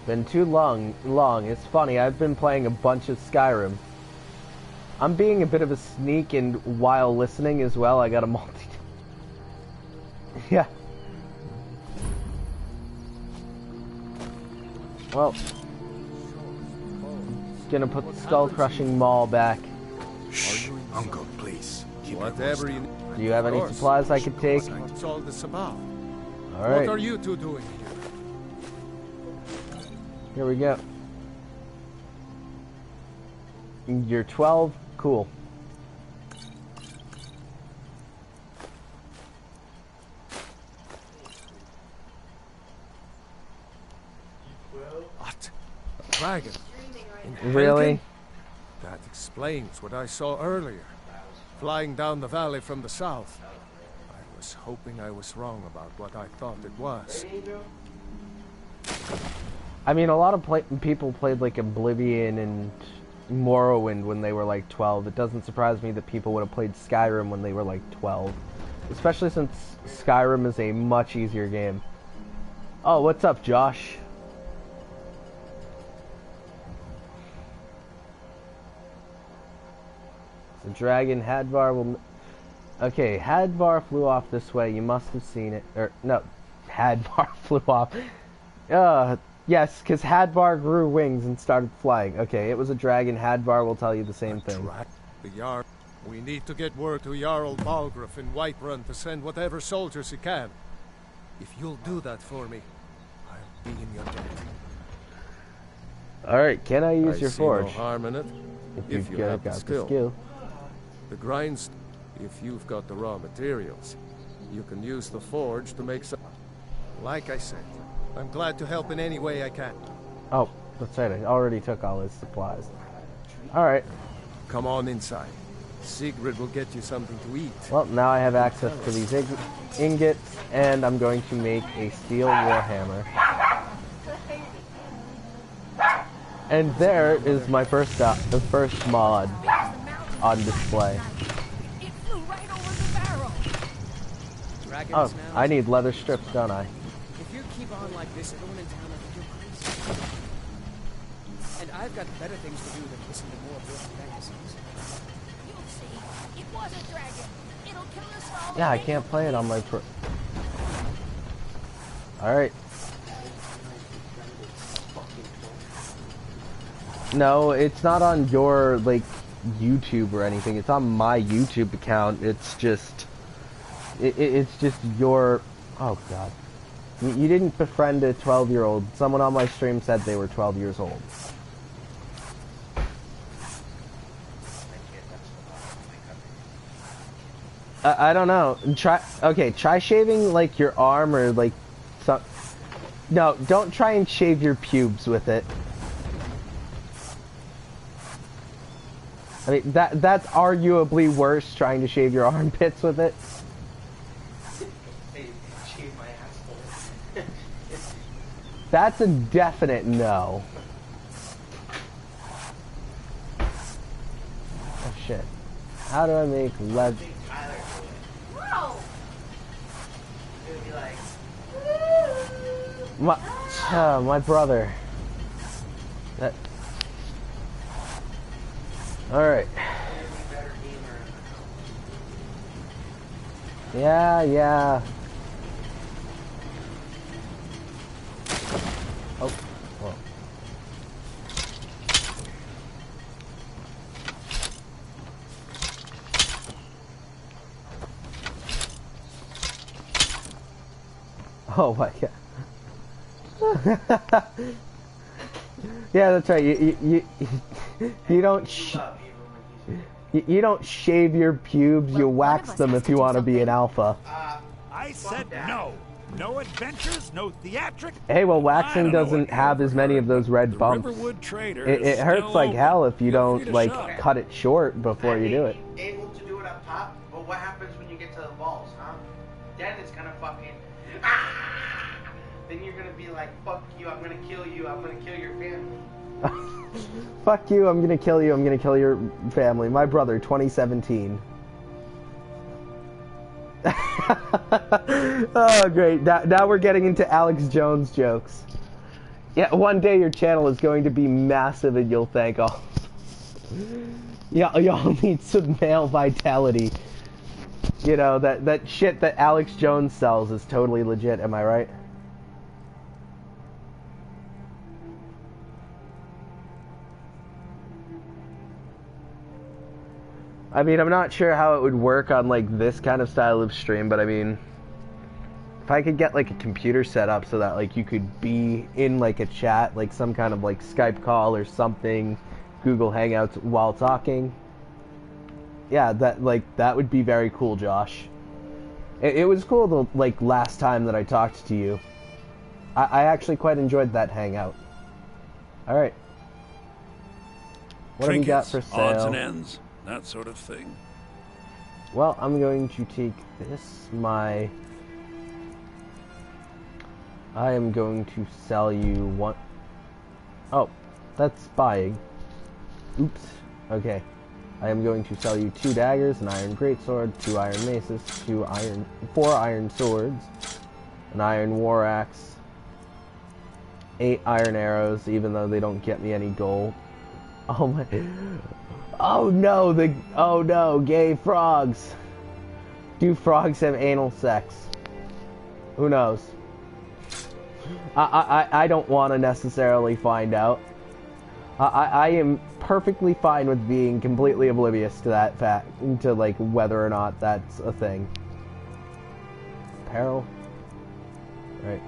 Been too long. It's funny, I've been playing a bunch of Skyrim. I'm being a bit of a sneak, and while listening as well, I got a multi... Yeah. Well. Gonna put the skull-crushing maul back. Shh, Uncle, please. Whatever you... Do you have any supplies I could take? That's all this about. Alright. What are you two doing here? Here we go. You're 12? Cool. What? A dragon? Really? That explains what I saw earlier. Flying down the valley from the south. I was hoping I was wrong about what I thought it was. I mean, a lot of people played like Oblivion and Morrowind when they were like 12. It doesn't surprise me that people would have played Skyrim when they were like 12. Especially since Skyrim is a much easier game. Oh, what's up, Josh? The dragon Hadvar will... Okay, Hadvar flew off this way. You must have seen it. Or, no. Hadvar flew off. Yes, because Hadvar grew wings and started flying. Okay, it was a dragon. Hadvar will tell you the same thing. The Jarl. We need to get word to Jarl Balgruuf in Whiterun to send whatever soldiers he can. If you'll do that for me, I'll be in your debt. Alright, can I use I your see forge? no harm in it. If you you've have got the the skill. The grinds, if you've got the raw materials, you can use the forge to make some... Like I said, I'm glad to help in any way I can. Oh, that's right. I already took all his supplies. Alright. Come on inside. Sigrid will get you something to eat. Well, now I have access to these ingots, and I'm going to make a steel warhammer. And there is my first mod on display. It flew right over the barrel. Oh, I need leather strips, don't I? If you keep on like this, everyone in town will think you're crazy. And I've got better things to do than listen to more of your fantasies. You'll see. It was a dragon. It'll kill us all. Yeah, I can't play it on my Alright. No, it's not on your, like, YouTube or anything. It's on my YouTube account. It's just... It's just your... Oh, God. You didn't befriend a 12-year-old. Someone on my stream said they were 12 years old. I don't know. Try shaving, like, your arm or, like, some... No, don't try and shave your pubes with it. I mean, that's arguably worse, trying to shave your armpits with it. Shave my asshole. That's a definite no. Oh shit. How do I make lead? Whoa! It would be like... My brother. That... Alright. Yeah. Oh, whoa. Oh my god. Yeah, that's right. You don't you don't shave your pubes, you wax them if you want to be an alpha. I said no. No adventures, no theatrics. Hey, well, waxing doesn't have as many of those red bumps. It hurts like hell if you don't, like, cut it short before you do it. Able to do it up top, but what happens when you get to the balls, huh? Then it's gonna fucking... Then you're gonna be like, fuck you, I'm gonna kill you, I'm gonna kill your family. Fuck you, I'm gonna kill you, I'm gonna kill your family. My brother, 2017. Oh, great. Now we're getting into Alex Jones jokes. Yeah, one day your channel is going to be massive and you'll thank all. Yeah, y'all need some male vitality. You know, that shit that Alex Jones sells is totally legit, am I right? I mean, I'm not sure how it would work on, like, this kind of style of stream, but I mean, if I could get, like, a computer set up so that, like, you could be in, like, a chat, like, some kind of, like, Skype call or something, Google Hangouts while talking, yeah, that would be very cool, Josh. It was cool the, like, last time that I talked to you. I actually quite enjoyed that hangout. Alright. What have we got for sale? Odds and ends. That sort of thing. Well, I'm going to take this, I am going to sell you one... Oh, that's buying. Oops. Okay. I am going to sell you 2 daggers, an iron greatsword, 2 iron maces, 4 iron swords, an iron war axe, 8 iron arrows, even though they don't get me any gold. Oh my... Oh no, gay frogs. Do frogs have anal sex? Who knows? I don't want to necessarily find out. I am perfectly fine with being completely oblivious to that fact, to like whether or not that's a thing. Apparel. Right.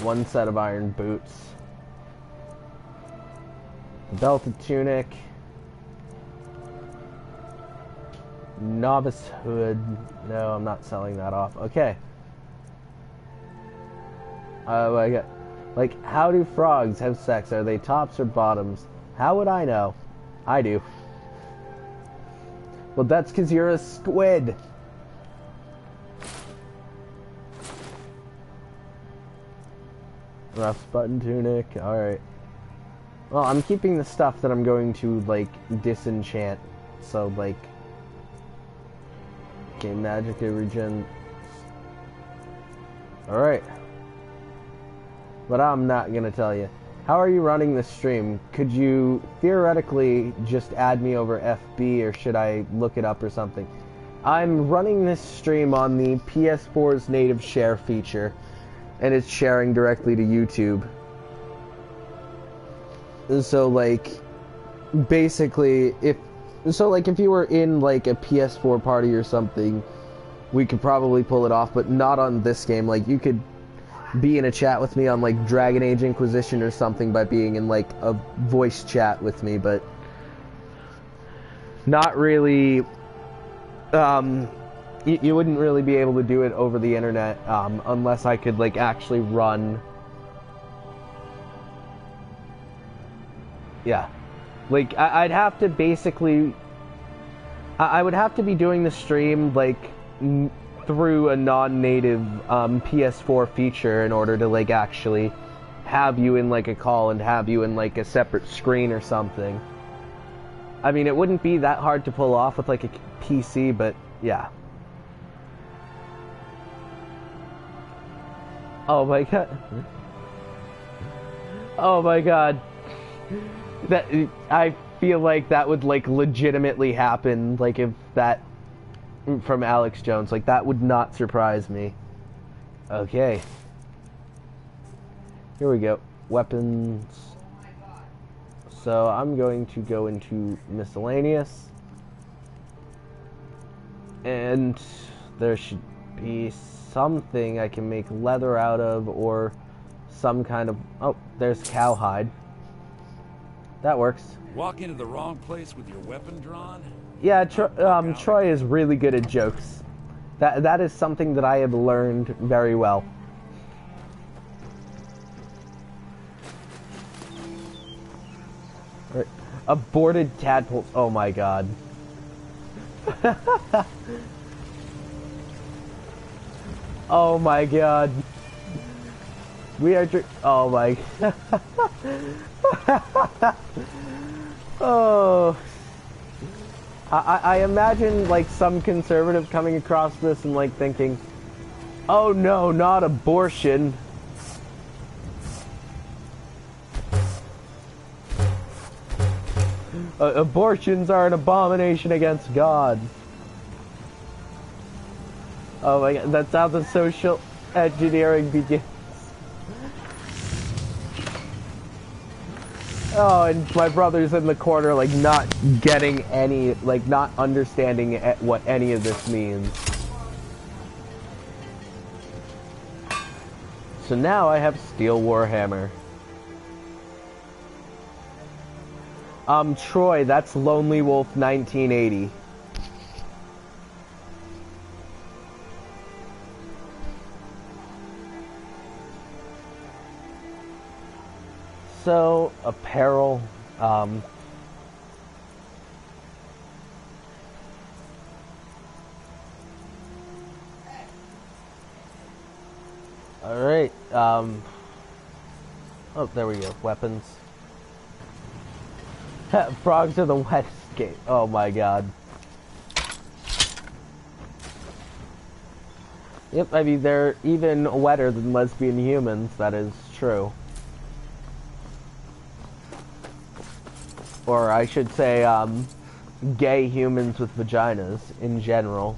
1 set of iron boots. Belted tunic. Novice hood. No, I'm not selling that off. Okay. I got, like, how do frogs have sex? Are they tops or bottoms? How would I know? I do. Well, that's because you're a squid. Rough button tunic. Alright. Well, I'm keeping the stuff that I'm going to, like, disenchant. So, like... Okay, magic regen. Alright. But I'm not gonna tell you. How are you running this stream? Could you theoretically just add me over FB, or should I look it up or something? I'm running this stream on the PS4's native share feature, and it's sharing directly to YouTube. So, like, basically, if you were in, like, a PS4 party or something, we could probably pull it off, but not on this game. Like, you could be in a chat with me on, like, Dragon Age Inquisition or something by being in, like, a voice chat with me, but not really, you wouldn't really be able to do it over the internet, unless I could, like, actually run. Yeah. Like, I'd have to basically... I would have to be doing the stream, like, through a non-native PS4 feature in order to, like, actually have you in, like, a call and have you in, like, a separate screen or something. I mean, it wouldn't be that hard to pull off with, like, a PC, but, yeah. Oh my god. Oh my god. That, I feel like that would, like, legitimately happen, like, if that, from Alex Jones, like, that would not surprise me. Okay. Here we go. Weapons. So, I'm going to go into miscellaneous. And there should be something I can make leather out of, or some kind of... Oh, there's cowhide. That works. Walk into the wrong place with your weapon drawn? Yeah, Troy is really good at jokes. That is something that I have learned very well. Right. Aborted tadpoles. Oh my god. Oh my god. We are oh my. Oh. I imagine, like, some conservative coming across this and, like, thinking, oh no, not abortion. Abortions are an abomination against God. Oh my god, that's how the social engineering begins. Oh, and my brother's in the corner, like, not getting any, like, not understanding what any of this means. So now I have Steel Warhammer. Troy, that's Lonely Wolf 1980. So, apparel, alright, oh, there we go, weapons. Frogs are the wettest game, oh my god. Yep, I mean, they're even wetter than lesbian humans, that is true. Or I should say, gay humans with vaginas, in general.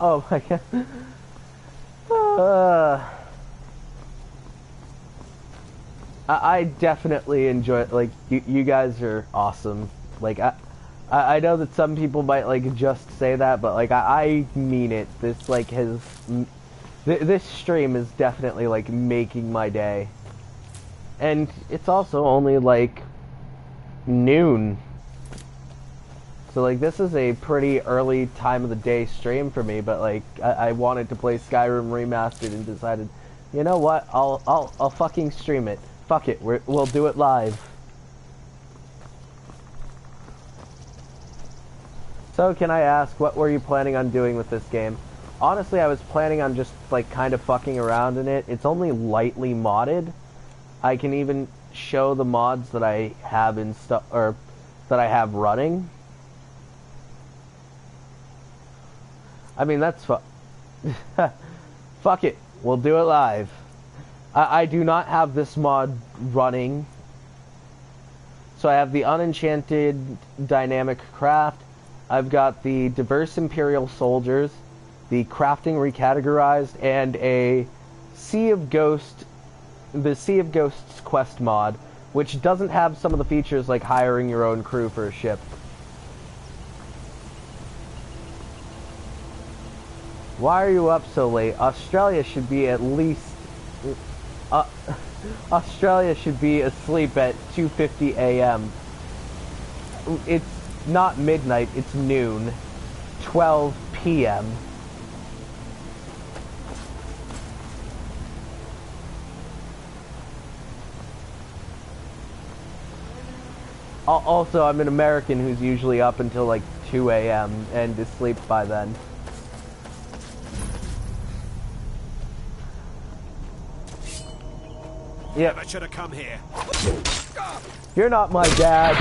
Oh my god. I definitely enjoy it. Like, you guys are awesome. Like, I know that some people might, like, just say that, but, like, I mean it. This, like, this stream is definitely, like, making my day. And it's also only, like, noon. So, like, this is a pretty early time of the day stream for me, but, like, I wanted to play Skyrim Remastered and decided, you know what, I'll fucking stream it. Fuck it, we'll do it live. So, can I ask, what were you planning on doing with this game? Honestly, I was planning on just, like, kind of fucking around in it. It's only lightly modded. I can even show the mods that I have or that I have running. I mean, that's fuck it. We'll do it live. I do not have this mod running. So I have the Unenchanted Dynamic Craft. I've got the Diverse Imperial Soldiers, the Crafting Recategorized, and the Sea of Ghosts quest mod, which doesn't have some of the features like hiring your own crew for a ship. Why are you up so late? Australia should be at least... Australia should be asleep at 2:50 a.m. It's not midnight, it's noon. 12 p.m. Also, I'm an American who's usually up until like 2 a.m. and asleep by then. Yeah, I should have come here. You're not my dad.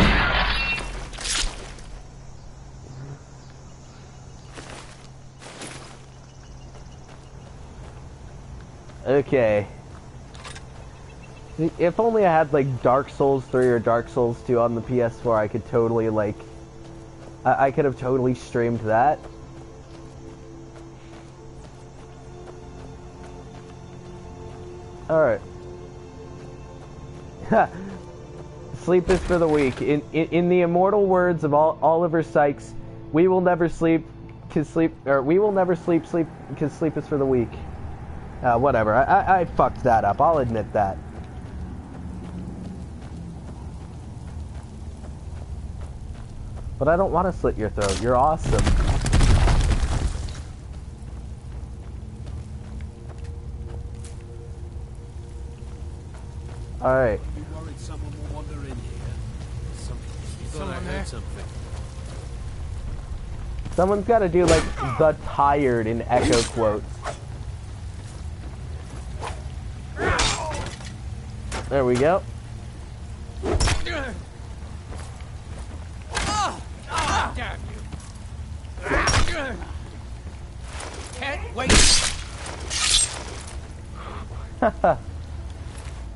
Okay. If only I had like Dark Souls 3 or Dark Souls 2 on the PS4, I could totally like... I could have totally streamed that. Alright. Sleep is for the weak. In the immortal words of Oliver Sykes, we will never sleep because sleep because sleep is for the weak. Whatever. I fucked that up. I'll admit that. But I don't want to slit your throat. You're awesome. All right. Someone will wander in here. Someone there? Something. Someone's got to do like the tired in echo quotes. There we go. Damn you! Can't wait.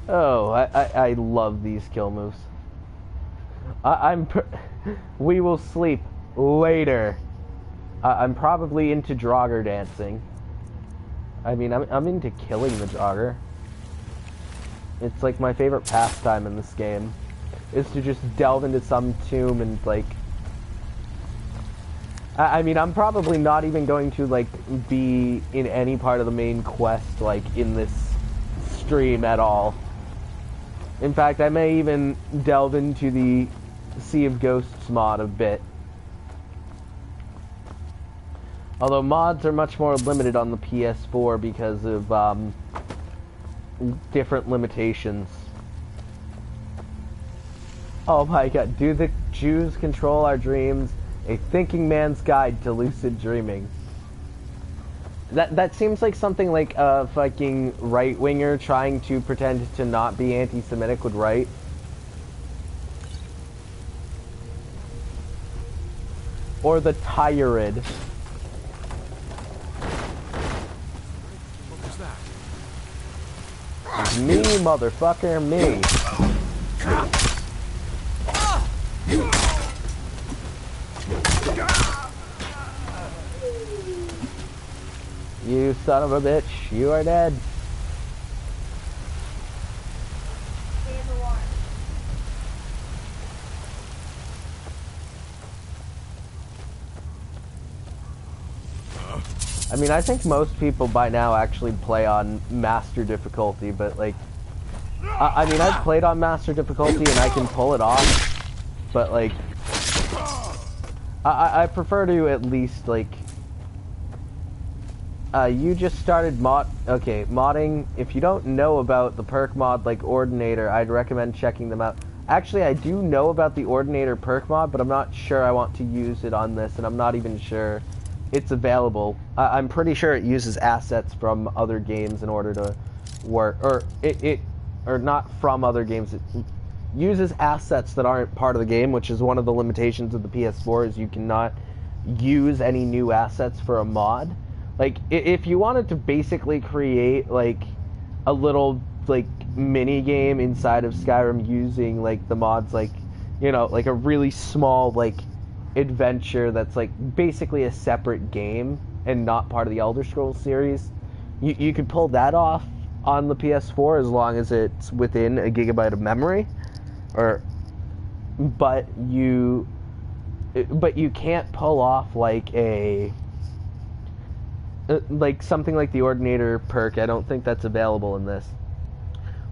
Oh, I love these kill moves. We will sleep later. I'm probably into Draugr dancing. I mean, I'm into killing the Draugr. It's like my favorite pastime in this game, is to just delve into some tomb and like... I mean, I'm probably not even going to like be in any part of the main quest like in this stream at all. In fact, I may even delve into the Sea of Ghosts mod a bit. Although mods are much more limited on the PS4 because of different limitations. Oh my god, do the Jews control our dreams? A thinking man's guide to lucid dreaming. That seems like something like a fucking right-winger trying to pretend to not be anti-Semitic would write. Or the Tired. What was that? Me, motherfucker, me. You son of a bitch, you are dead. I mean, I think most people by now actually play on master difficulty, but like, I mean, I've played on master difficulty and I can pull it off, but like, I prefer to at least like, you just started modding. If you don't know about the perk mod like Ordinator, I'd recommend checking them out. Actually, I do know about the Ordinator perk mod, but I'm not sure I want to use it on this, and I'm not even sure it's available. I'm pretty sure it uses assets from other games in order to work, or not from other games. It uses assets that aren't part of the game, which is one of the limitations of the PS4, is you cannot use any new assets for a mod. Like, if you wanted to basically create, like, a little, like, mini game inside of Skyrim using, like, the mods, like, you know, like a really small, like, adventure that's, like, basically a separate game and not part of the Elder Scrolls series, you could pull that off on the PS4 as long as it's within a gigabyte of memory, but you can't pull off, like, like something like the Ordinator perk. I don't think that's available in this.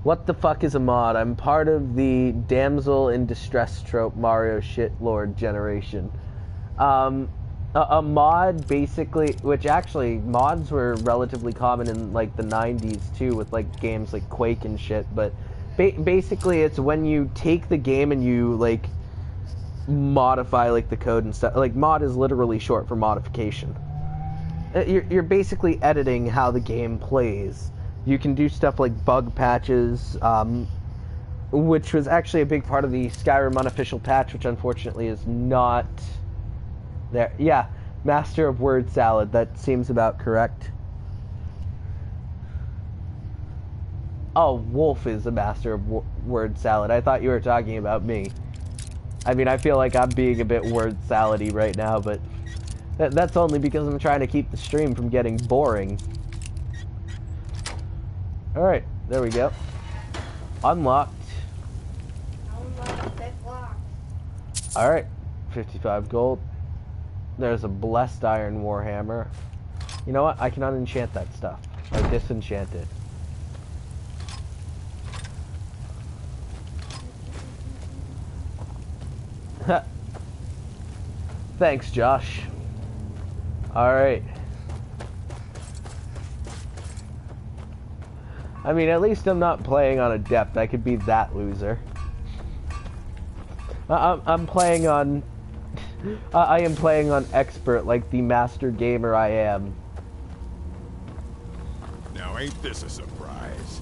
What the fuck is a mod? I'm part of the damsel in distress trope Mario shitlord generation. A mod basically, which actually mods were relatively common in like the 90s too, with like games like Quake and shit, but basically it's when you take the game and you like modify like the code and stuff. Like, mod is literally short for modification. You're basically editing how the game plays. You can do stuff like bug patches, which was actually a big part of the Skyrim unofficial patch, which unfortunately is not there. Yeah, Master of Word Salad, that seems about correct. Oh, Wolf is a Master of Word Salad. I thought you were talking about me. I mean, I feel like I'm being a bit word salad-y right now, but that's only because I'm trying to keep the stream from getting boring. Alright, there we go. Unlocked. Alright, 55 gold. There's a Blessed Iron Warhammer. You know what? I can unenchant that stuff. Or disenchant it. Thanks, Josh. Alright. I mean, at least I'm not playing on Adept. I could be that loser. I'm playing on... I am playing on Expert like the master gamer I am. Now ain't this a surprise?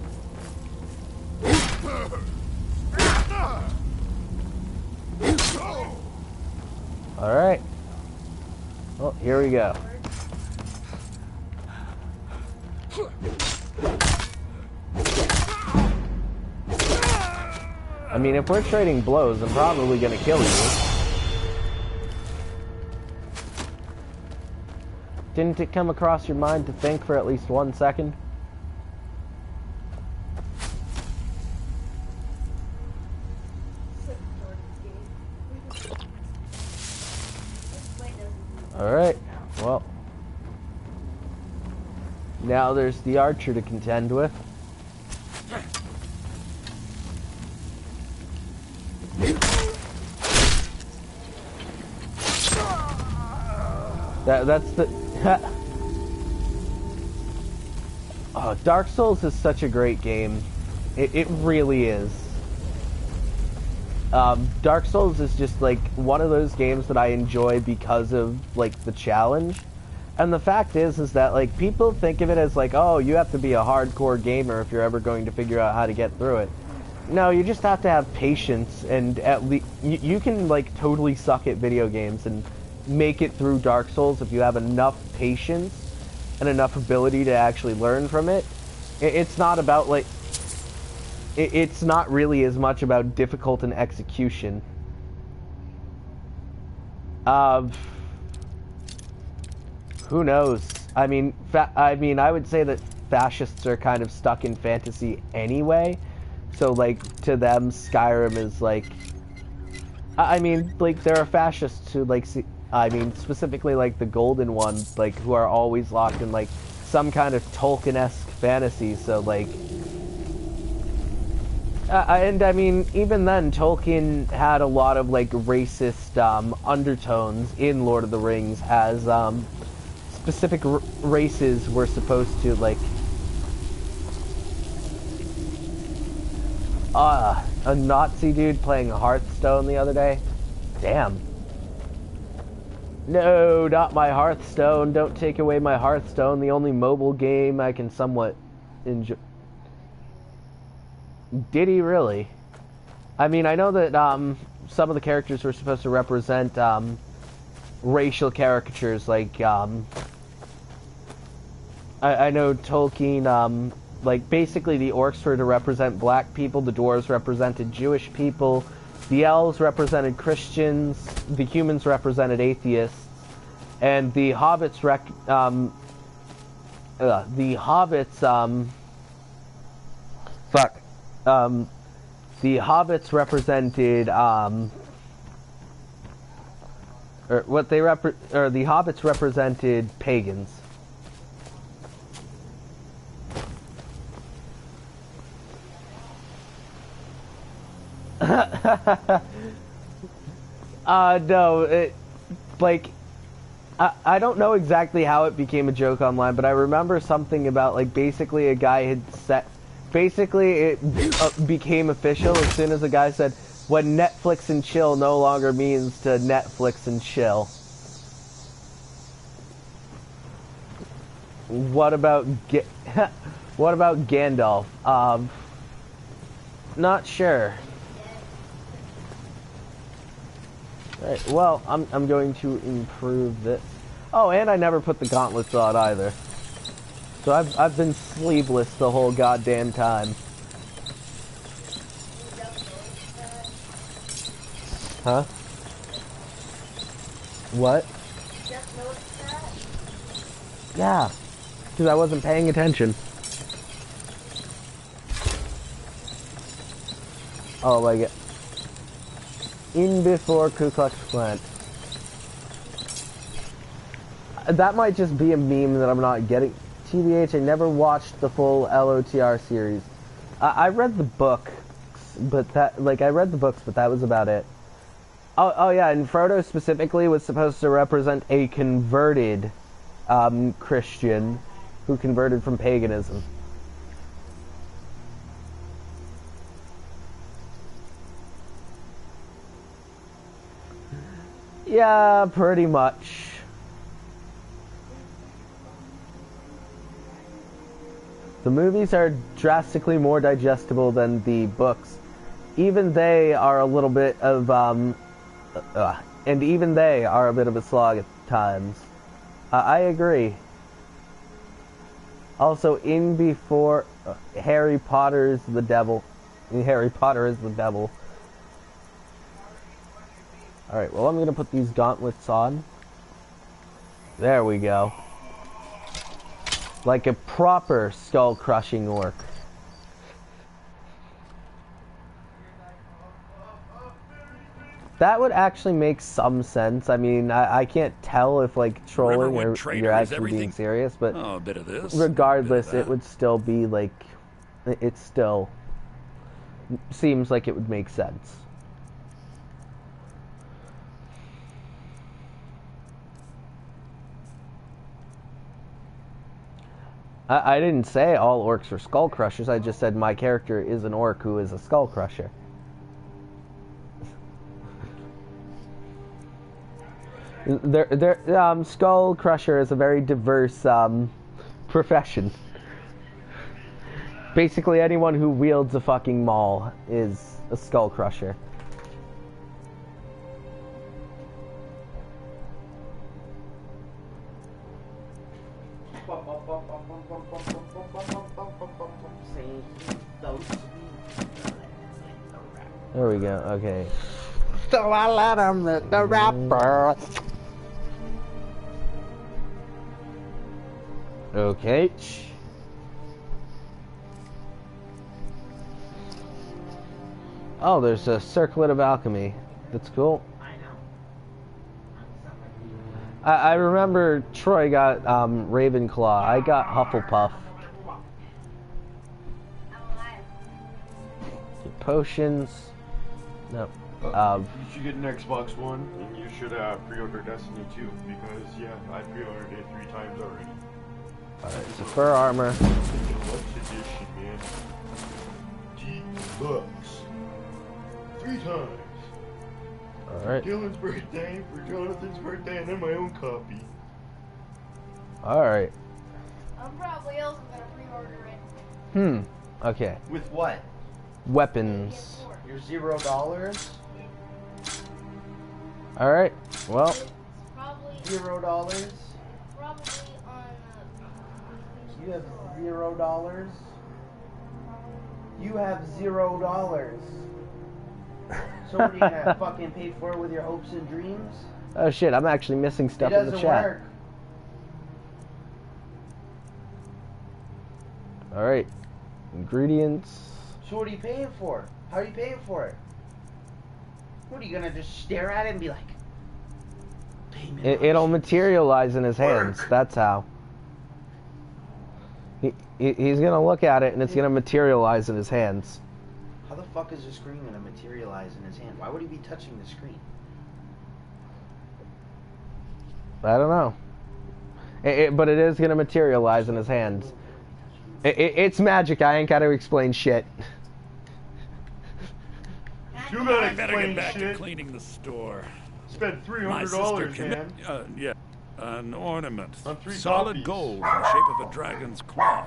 Alright. Well, here we go. I mean, if we're trading blows, I'm probably gonna kill you. Didn't it come across your mind to think for at least 1 second? Alright, well. Now there's the archer to contend with. That's the... Oh, Dark Souls is such a great game. It really is. Dark Souls is just like one of those games that I enjoy because of like the challenge. And the fact is that like people think of it as like, oh, you have to be a hardcore gamer if you're ever going to figure out how to get through it. No, you just have to have patience, and at least you can like totally suck at video games and make it through Dark Souls if you have enough patience and enough ability to actually learn from it. It's not about like... It's not really as much about difficult and execution. Who knows? I mean, I would say that fascists are kind of stuck in fantasy anyway. So, like, to them, Skyrim is like... I mean, like, there are fascists who, like, I mean, specifically like the golden ones, like who are always locked in like some kind of Tolkien-esque fantasy. So like, and I mean, even then, Tolkien had a lot of like racist undertones in Lord of the Rings, as specific races were supposed to like. A Nazi dude playing Hearthstone the other day. Damn. No, not my Hearthstone. Don't take away my Hearthstone, the only mobile game I can somewhat enjoy. Did he really? I mean, I know that some of the characters were supposed to represent racial caricatures, like I know Tolkien, like basically the orcs were to represent black people, the dwarves represented Jewish people, the elves represented Christians, the humans represented atheists, and the hobbits the hobbits represented the hobbits represented pagans. No, I don't know exactly how it became a joke online, but I remember something about, like, basically a guy had said, basically it became official as soon as a guy said, when Netflix and chill no longer means to Netflix and chill. What about what about Gandalf? Not sure. Right, well, I'm going to improve this. Oh, and I never put the gauntlets on either. So I've been sleeveless the whole goddamn time. Huh? What? Yeah, because I wasn't paying attention. Oh my god. In before Ku Klux Klan. That might just be a meme that I'm not getting. TBH, I never watched the full LOTR series. I read the book, but that, like, I read the books, but that was about it. Oh yeah, and Frodo specifically was supposed to represent a converted Christian who converted from paganism. Yeah, pretty much. The movies are drastically more digestible than the books. Even they are a little bit of, and even they are a bit of a slog at times. I agree. Also, in before Harry Potter is the devil. Harry Potter is the devil. Alright, well, I'm going to put these gauntlets on. There we go. Like a proper skull-crushing orc. That would actually make some sense. I mean, I can't tell if, like, trolling or you're actually being serious, but a bit of this, regardless, it would still be, like, it still seems like it would make sense. I didn't say all orcs were skull crushers. I just said my character is an orc who is a skull crusher. Skull crusher is a very diverse profession. Basically, anyone who wields a fucking maul is a skull crusher. There we go, okay. So I let him the rapper. Okay. Oh, there's a circlet of alchemy. That's cool. I remember Troy got Ravenclaw. I got Hufflepuff. Potions. No. You should get an Xbox One, and you should pre-order Destiny 2, because, yeah, I pre-ordered it 3 times already. Alright, so fur armor. Deluxe edition, man. Deluxe. 3 times. Alright. For Dylan's birthday, for Jonathan's birthday, and then my own copy. Alright. I'm probably also gonna pre-order it. Okay. With what? Weapons. Your $0? Alright, well. Probably $0? probably on You have $0? You have $0. So what are you gonna fucking pay for it with your hopes and dreams? Oh shit, I'm actually missing stuff It in the doesn't chat. work. Alright. Ingredients. So what are you paying for? How are you paying for it? What are you gonna just stare at it and be like, It'll materialize in his hands. That's how. He's gonna look at it and it's gonna materialize in his hands. how the fuck is the screen gonna materialize in his hand? Why would he be touching the screen? I don't know. But it is gonna materialize in his hands. It's magic. I ain't gotta explain shit. You gotta I better explain get back shit. to cleaning the store. Spent My sister $300, can man. yeah, an ornament, On 3 solid copies. gold in the shape of a dragon's claw.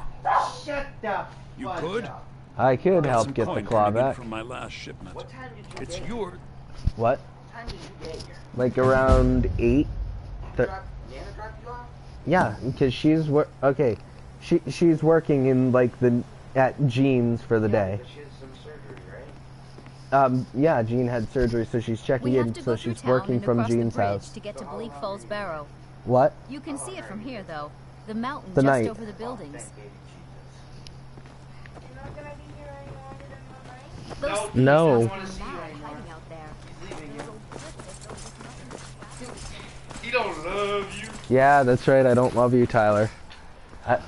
Shut the You fuck could? up. I could Got help some get the coin claw coming in back. from my last shipment. What time did you It's get your. What? What time did you get here? Like around 8? Nana dropped you off? Yeah, because she's okay. She's working in like at Jean's for the day. But she had some surgery, right? Yeah, Jean had surgery, so she's checking in, so she's working from Jean's house. To get to Bleak Falls Barrow. What? You can see it from here, though. The mountain The just night. over the buildings. You're not gonna be here any longer than one night? Those No. things I wanna see you are anymore. hiding out there. He's leaving you. He don't love you. Yeah, that's right. I don't love you, Tyler.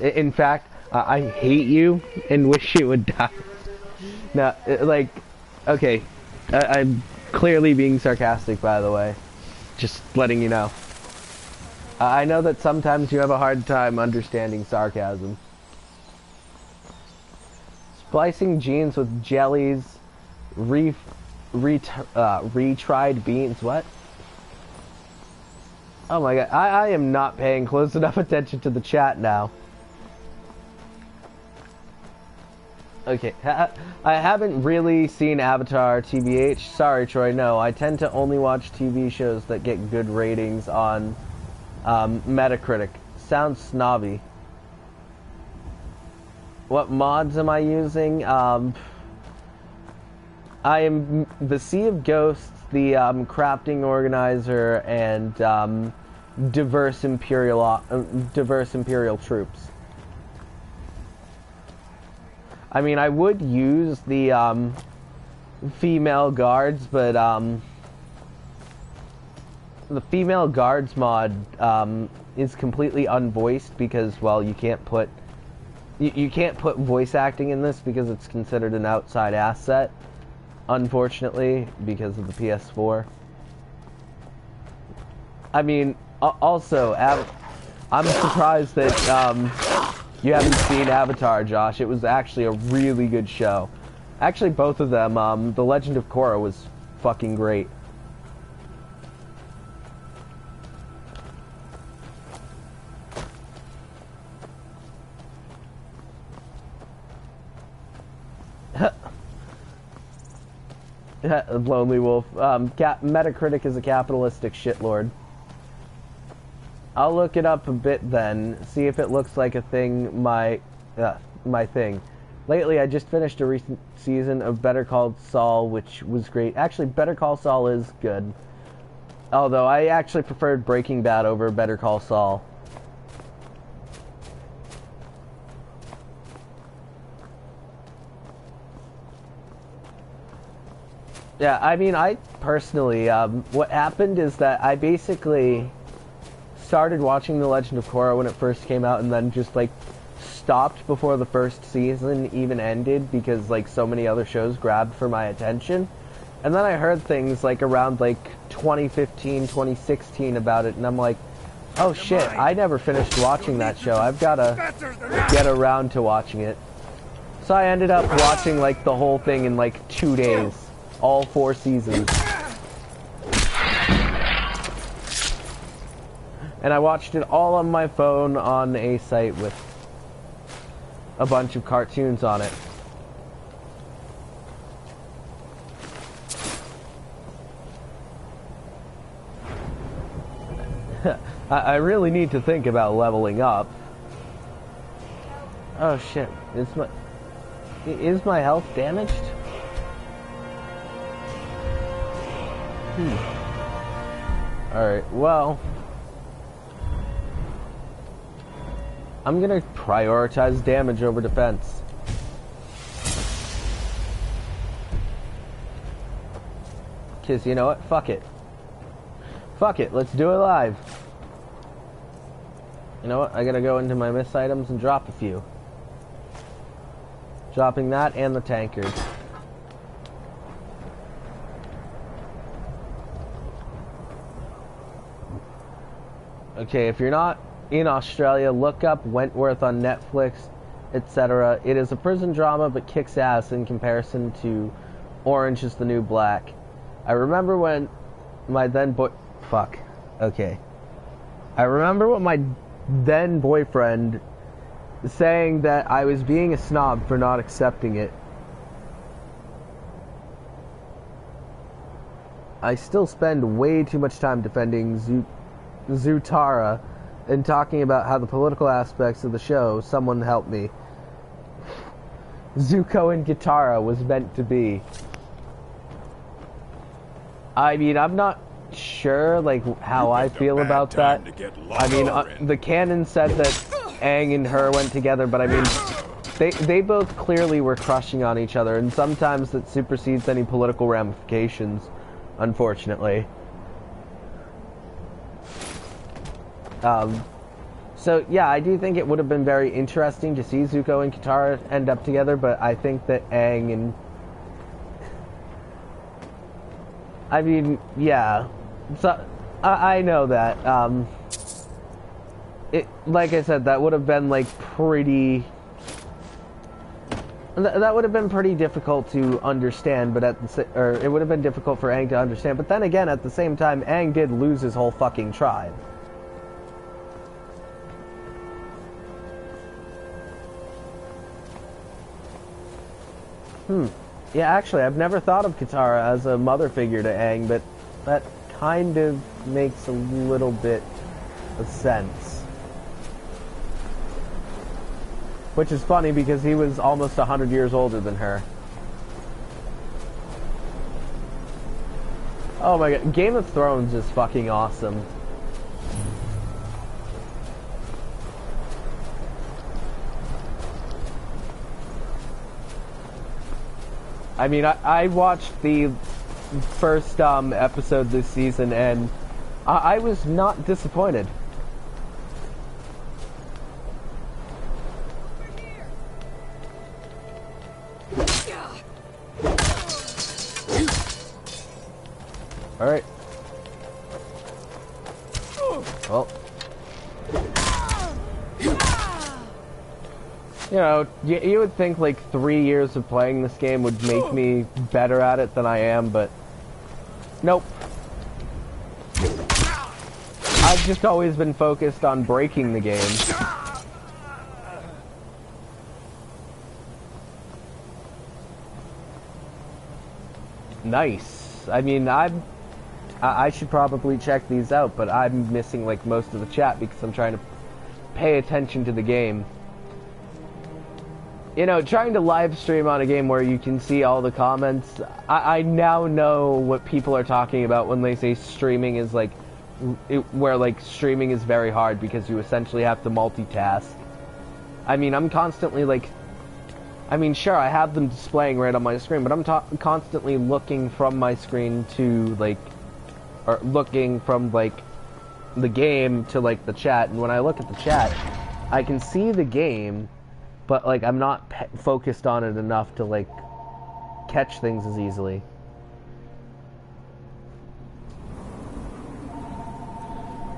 In fact, I hate you and wish you would die. Now, like, okay, I'm clearly being sarcastic, by the way. Just letting you know. I know that sometimes you have a hard time understanding sarcasm. Splicing jeans with jellies, retried beans, what? Oh my god, I am not paying close enough attention to the chat now. Okay, I haven't really seen Avatar, TBH. Sorry, Troy, no. I tend to only watch TV shows that get good ratings on Metacritic. Sounds snobby. What mods am I using? I am the Sea of Ghosts, the crafting organizer, and diverse imperial troops. I mean, I would use the female guards, but the female guards mod is completely unvoiced because, well, you can't put voice acting in this because it's considered an outside asset, unfortunately, because of the PS4. I mean, also, I'm surprised that you haven't seen Avatar, Josh. It was actually a really good show. Actually, both of them. The Legend of Korra was fucking great. Lonely Wolf. Metacritic is a capitalistic shitlord. I'll look it up a bit then, see if it looks like a thing, my thing. Lately, I just finished a recent season of Better Call Saul, which was great. Actually, Better Call Saul is good. Although, I actually preferred Breaking Bad over Better Call Saul. Yeah, I mean, I personally, what happened is that I basically started watching The Legend of Korra when it first came out and then just like stopped before the first season even ended because like so many other shows grabbed for my attention. And then I heard things like around like 2015, 2016 about it, and I'm like, oh shit, I never finished watching that show. I've gotta get around to watching it. So I ended up watching like the whole thing in like 2 days. All 4 seasons. And I watched it all on my phone on a site with a bunch of cartoons on it. I really need to think about leveling up. Oh shit, is my health damaged? Alright, well, I'm gonna prioritize damage over defense. Cause you know what? Fuck it. Fuck it, let's do it live. You know what? I gotta go into my miss items and drop a few. Dropping that and the tankard. Okay, if you're not in Australia, look up Wentworth on Netflix, etc. It is a prison drama, but kicks ass in comparison to Orange is the New Black. I remember when my then Fuck. Okay. I remember when my then boyfriend saying that I was being a snob for not accepting it. I still spend way too much time defending Zutara and talking about how the political aspects of the show, someone help me. Zuko and Kitara was meant to be. I mean, I'm not sure like how I feel about that. I mean, the canon said that Aang and her went together, but I mean, they both clearly were crushing on each other, and sometimes that supersedes any political ramifications, unfortunately. So yeah, I do think it would have been very interesting to see Zuko and Kitara end up together, but I think that Aang and... I mean, yeah. So, I know that. Like I said, that would have been like pretty... That would have been pretty difficult to understand, but or it would have been difficult for Aang to understand. But then again, at the same time, Aang did lose his whole fucking tribe. Yeah, actually, I've never thought of Kitara as a mother figure to Aang, but that kind of makes a little bit of sense. Which is funny because he was almost 100 years older than her. Oh my god, Game of Thrones is fucking awesome. I mean, I watched the first episode this season, and I was not disappointed. Alright. Well. You know, you would think like 3 years of playing this game would make me better at it than I am, but nope. I've just always been focused on breaking the game. Nice. I mean, I should probably check these out, but I'm missing like most of the chat because I'm trying to pay attention to the game. You know, trying to live stream on a game where you can see all the comments, I now know what people are talking about when they say streaming is like, where like streaming is very hard because you essentially have to multitask. I mean, I'm constantly like, I mean, sure, I have them displaying right on my screen, but I'm constantly looking from my screen to like, or looking from like the game to like the chat, and when I look at the chat, I can see the game, but like I'm not focused on it enough to like catch things as easily.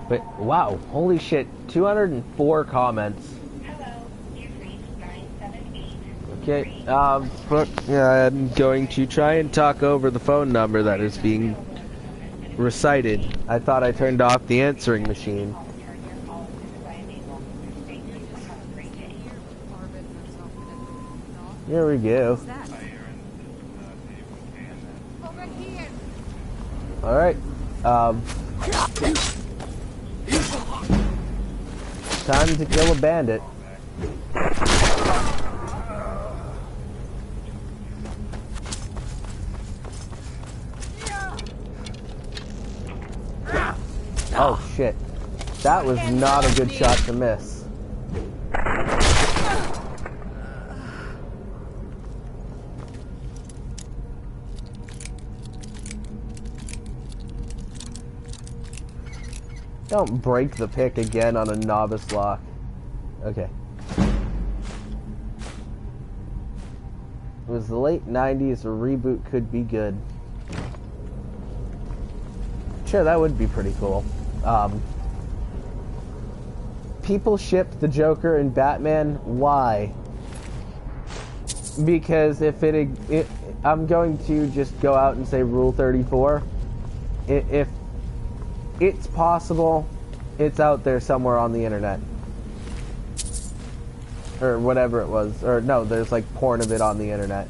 But wow, holy shit, 204 comments. Okay, but yeah, I'm going to try and talk over the phone number that is being recited. I thought I turned off the answering machine. Here we go. Alright, time to kill a bandit. Oh shit. That was not a good shot to miss. Don't break the pick again on a novice lock. Okay. It was the late 90s, a reboot could be good. Sure, that would be pretty cool. People ship the Joker and Batman. Why? Because if I'm going to just go out and say Rule 34. If it's possible, it's out there somewhere on the internet. Or whatever it was. Or no, there's like porn of it on the internet.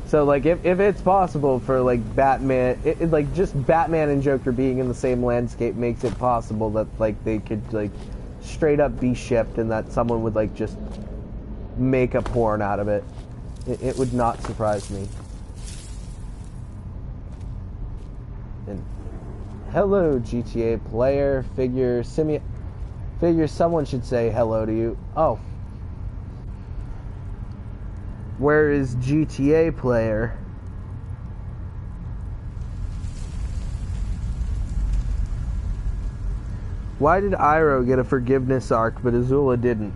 So like if it's possible for like Batman, like just Batman and Joker being in the same landscape makes it possible that like they could like straight up be shipped and that someone would like just make a porn out of it. It would not surprise me. And hello GTA player, figure someone should say hello to you. Oh. Where is GTA player? Why did Iroh get a forgiveness arc, but Azula didn't?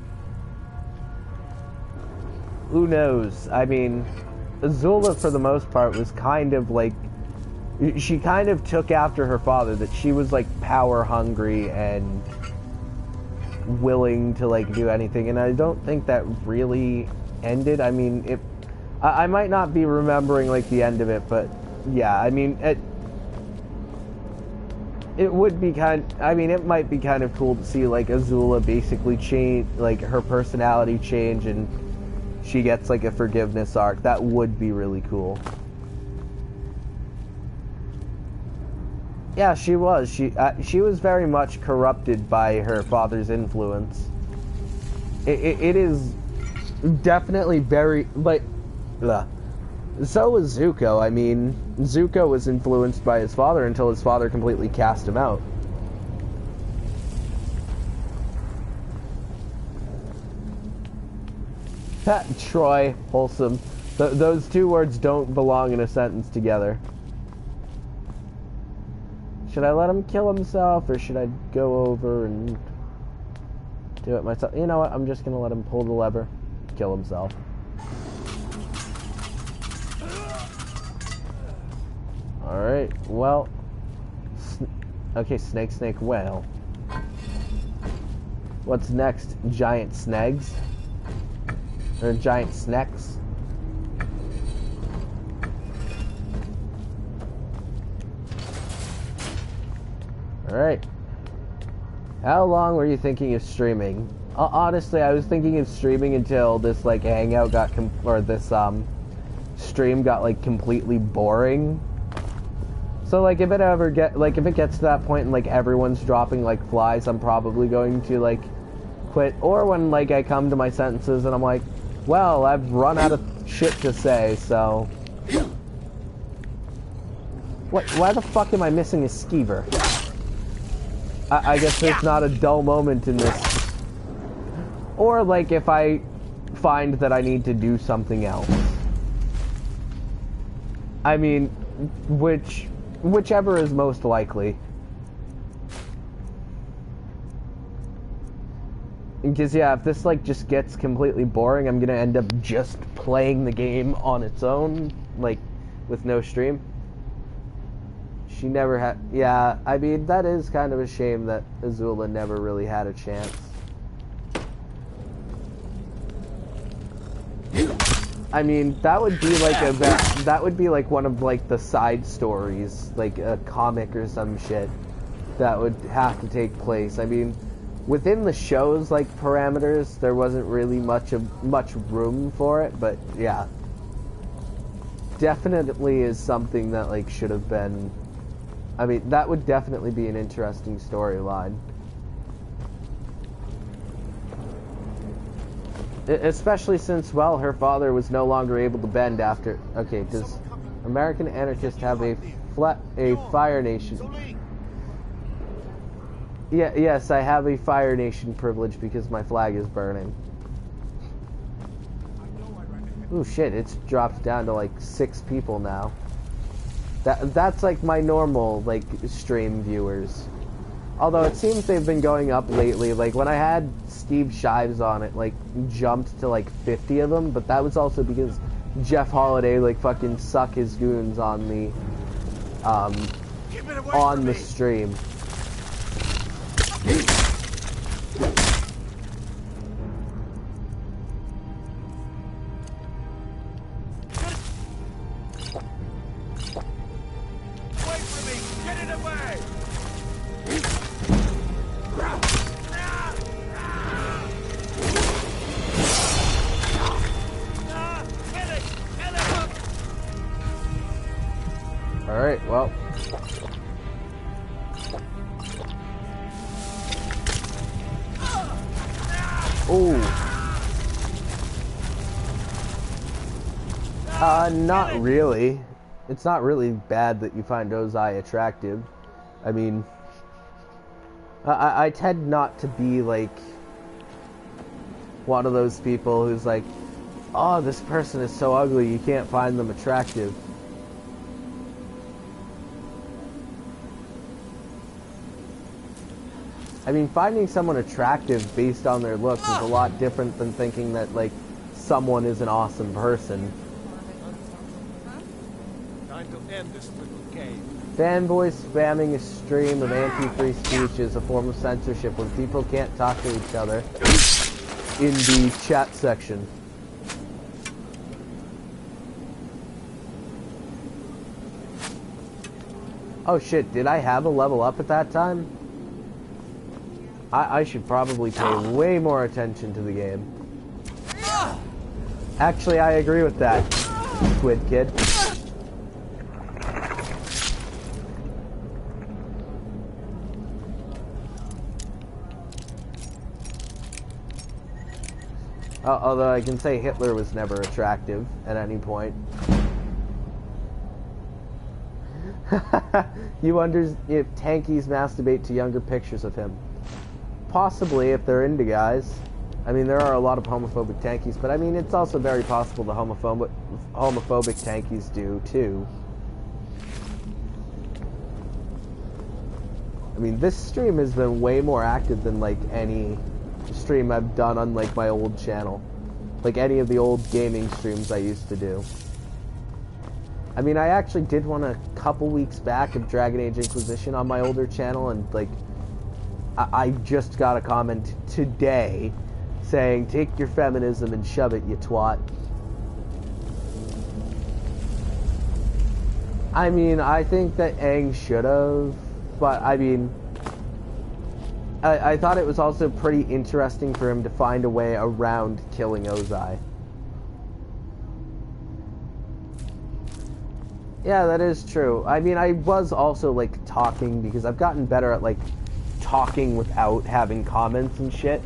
Who knows? I mean, Azula, for the most part, was kind of like... She kind of took after her father, that she was, like, power-hungry and willing to, like, do anything. And I don't think that really ended. I mean, I might not be remembering, like, the end of it, but, yeah, I mean, it would be it might be kind of cool to see, like, Azula basically change, like, her personality change, and she gets, like, a forgiveness arc. That would be really cool. Yeah, she was. She was very much corrupted by her father's influence. It is definitely very, like, so was Zuko. I mean, Zuko was influenced by his father until his father completely cast him out. Pat and Troy, wholesome. Those two words don't belong in a sentence together. Should I let him kill himself, or should I go over and do it myself? You know what? I'm just gonna let him pull the lever, kill himself. Alright, well... Okay, snake, whale. What's next? Giant snags? Or giant snacks? Alright. How long were you thinking of streaming? Honestly, I was thinking of streaming until this, like, hangout got, this, stream got, like, completely boring. So, like, if it gets to that point and, like, everyone's dropping like flies, I'm probably going to, like, quit. Or when, like, I come to my sentences and I'm like, well, I've run out of shit to say, so... Why the fuck am I missing a skeever? I guess there's not a dull moment in this. Or, like, if I find that I need to do something else. I mean, whichever is most likely. Because, yeah, if this, like, just gets completely boring, I'm gonna end up just playing the game on its own, like, with no stream. She never had... Yeah, I mean, that is kind of a shame that Azula never really had a chance. I mean, that would be like that would be like one of like the side stories, like a comic or some shit that would have to take place. I mean, within the show's like parameters, there wasn't really much room for it, but yeah, definitely is something that like should have been. I mean, that would definitely be an interesting storyline. Especially since, well, her father was no longer able to bend after... Okay, does American Anarchist have a Fire Nation? Yeah, yes, I have a Fire Nation privilege because my flag is burning. Ooh, shit, it's dropped down to like 6 people now. That's like my normal, like, stream viewers. Although it seems they've been going up lately. Like, when I had Steve Shives on it, like, jumped to, like, 50 of them. But that was also because Jeff Holiday, like, fucking suck his goons on the, stream. Alright, well. Ooh. Not really. It's not really bad that you find Ozai attractive. I mean, I tend not to be like one of those people who's like, oh, this person is so ugly you can't find them attractive. I mean, finding someone attractive based on their looks is a lot different than thinking that, like, someone is an awesome person. Time to end this little game. Fanboys spamming a stream of anti-free speech is a form of censorship when people can't talk to each other in the chat section. Oh shit, did I have a level up at that time? I should probably pay way more attention to the game. Actually, I agree with that, Squid Kid. Although I can say Hitler was never attractive at any point. You wonder if tankies masturbate to younger pictures of him. Possibly, if they're into guys. I mean, there are a lot of homophobic tankies, but I mean, it's also very possible the homophobic tankies do, too. I mean, this stream has been way more active than, like, any stream I've done on, like, my old channel. Like, any of the old gaming streams I used to do. I mean, I actually did one a couple weeks back of Dragon Age Inquisition on my older channel, and, like, I just got a comment today saying, take your feminism and shove it, you twat. I mean, I think that Aang should have, but I mean, I thought it was also pretty interesting for him to find a way around killing Ozai. Yeah, that is true. I mean, I was also, like, talking, because I've gotten better at, like, talking without having comments and shit.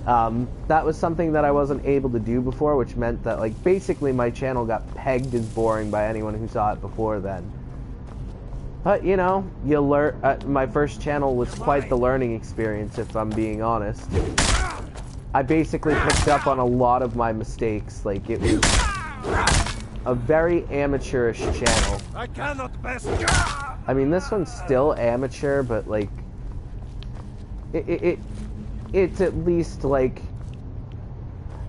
That was something that I wasn't able to do before, which meant that, like, basically my channel got pegged as boring by anyone who saw it before then. But, you know, you learn. My first channel was quite the learning experience, if I'm being honest. I basically picked up on a lot of my mistakes. Like, it was a very amateurish channel. I cannot best. I mean, this one's still amateur, but, like, it's at least like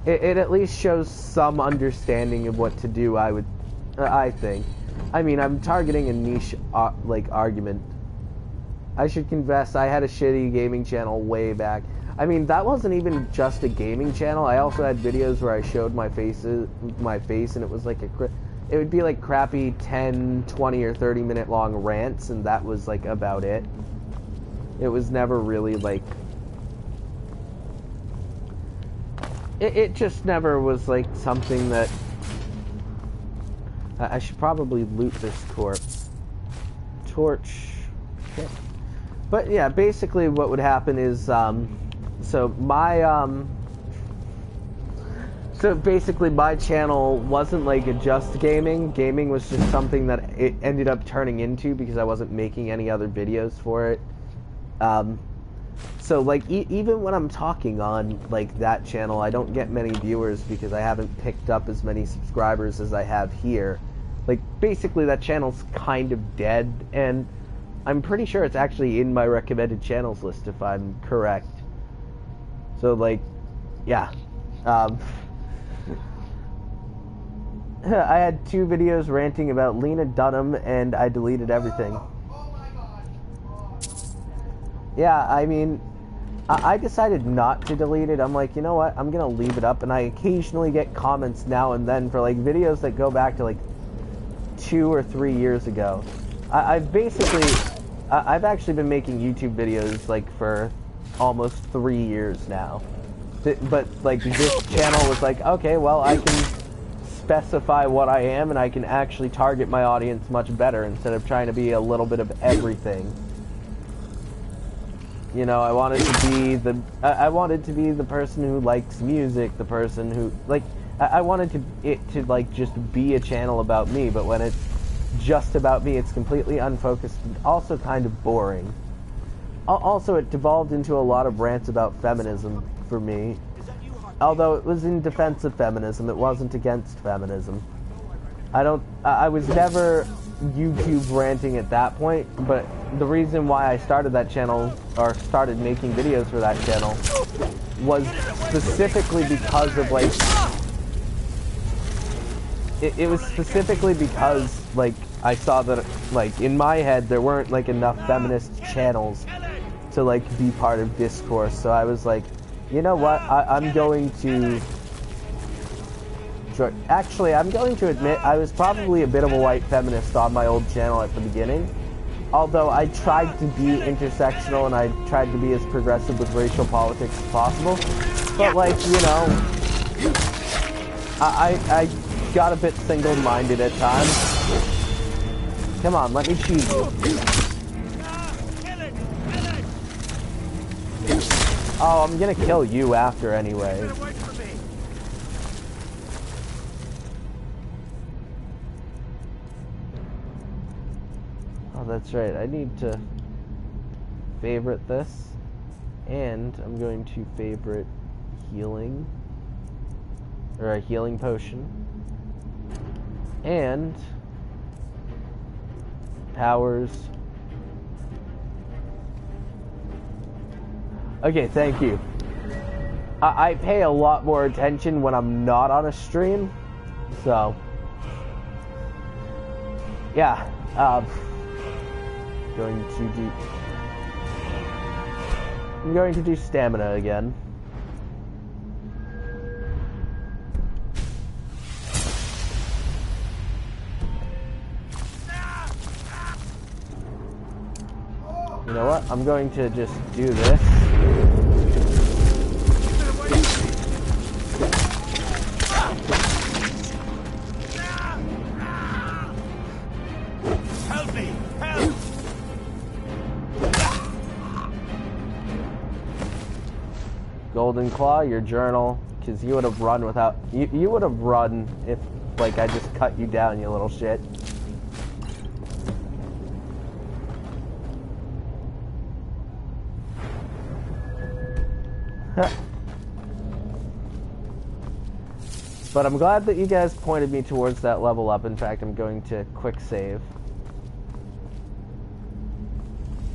it at least shows some understanding of what to do. I think. I mean, I'm targeting a niche like argument. I should confess, I had a shitty gaming channel way back. I mean, that wasn't even just a gaming channel. I also had videos where I showed my face, and it was like it would be like crappy 10, 20, or 30 minute long rants, and that was like about it. It was never really like... It just never was like something that... I should probably loot this corpse. Torch. Okay. But yeah, basically what would happen is, so basically my channel wasn't like just gaming. Gaming was just something that it ended up turning into because I wasn't making any other videos for it. So like even when I'm talking on like that channel, I don't get many viewers because I haven't picked up as many subscribers as I have here. Like basically that channel's kind of dead, and I'm pretty sure it's actually in my recommended channels list if I'm correct. So like, yeah. I had 2 videos ranting about Lena Dunham, and I deleted everything. Yeah, I mean, I decided not to delete it. I'm like, you know what, I'm gonna leave it up, and I occasionally get comments now and then for like videos that go back to like 2 or 3 years ago. I've actually been making YouTube videos like for almost 3 years now. But like this channel was like, okay, well I can specify what I am, and I can actually target my audience much better instead of trying to be a little bit of everything. You know, I wanted to be the person who likes music, the person who like I wanted it to like just be a channel about me, but when it's just about me, it's completely unfocused and also kind of boring. Also, it devolved into a lot of rants about feminism for me. Although it was in defense of feminism, it wasn't against feminism. I was never YouTube ranting at that point, but the reason why I started that channel, or started making videos for that channel, was specifically because of like... It was specifically because, like, I saw that, like, in my head, there weren't, like, enough feminist channels to, like, be part of discourse. So I was like, you know what, I'm going to... Actually, I'm going to admit, I was probably a bit of a white feminist on my old channel at the beginning. Although I tried to be intersectional, and I tried to be as progressive with racial politics as possible. But, like, you know... I got a bit single-minded at times. Come on, let me cheat you. Oh, I'm gonna kill you after anyway. Oh, that's right. I need to favorite this. And I'm going to favorite healing. Or a healing potion. And powers. Okay, thank you. I pay a lot more attention when I'm not on a stream, so yeah. I'm going to do stamina again. You know what? I'm going to just do this. Help me! Help! Golden Claw, your journal, because you would have run without... You would have run if, like, I just cut you down, you little shit. But I'm glad that you guys pointed me towards that level up. In fact, I'm going to quick save.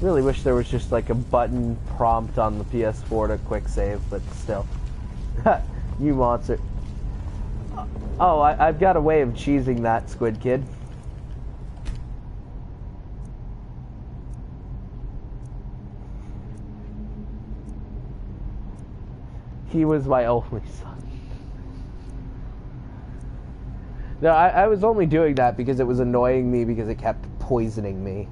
Really wish there was just like a button prompt on the PS4 to quick save, but still. You monster. Oh, I've got a way of cheesing that, Squid Kid. He was my only son. No, I was only doing that because it was annoying me because it kept poisoning me.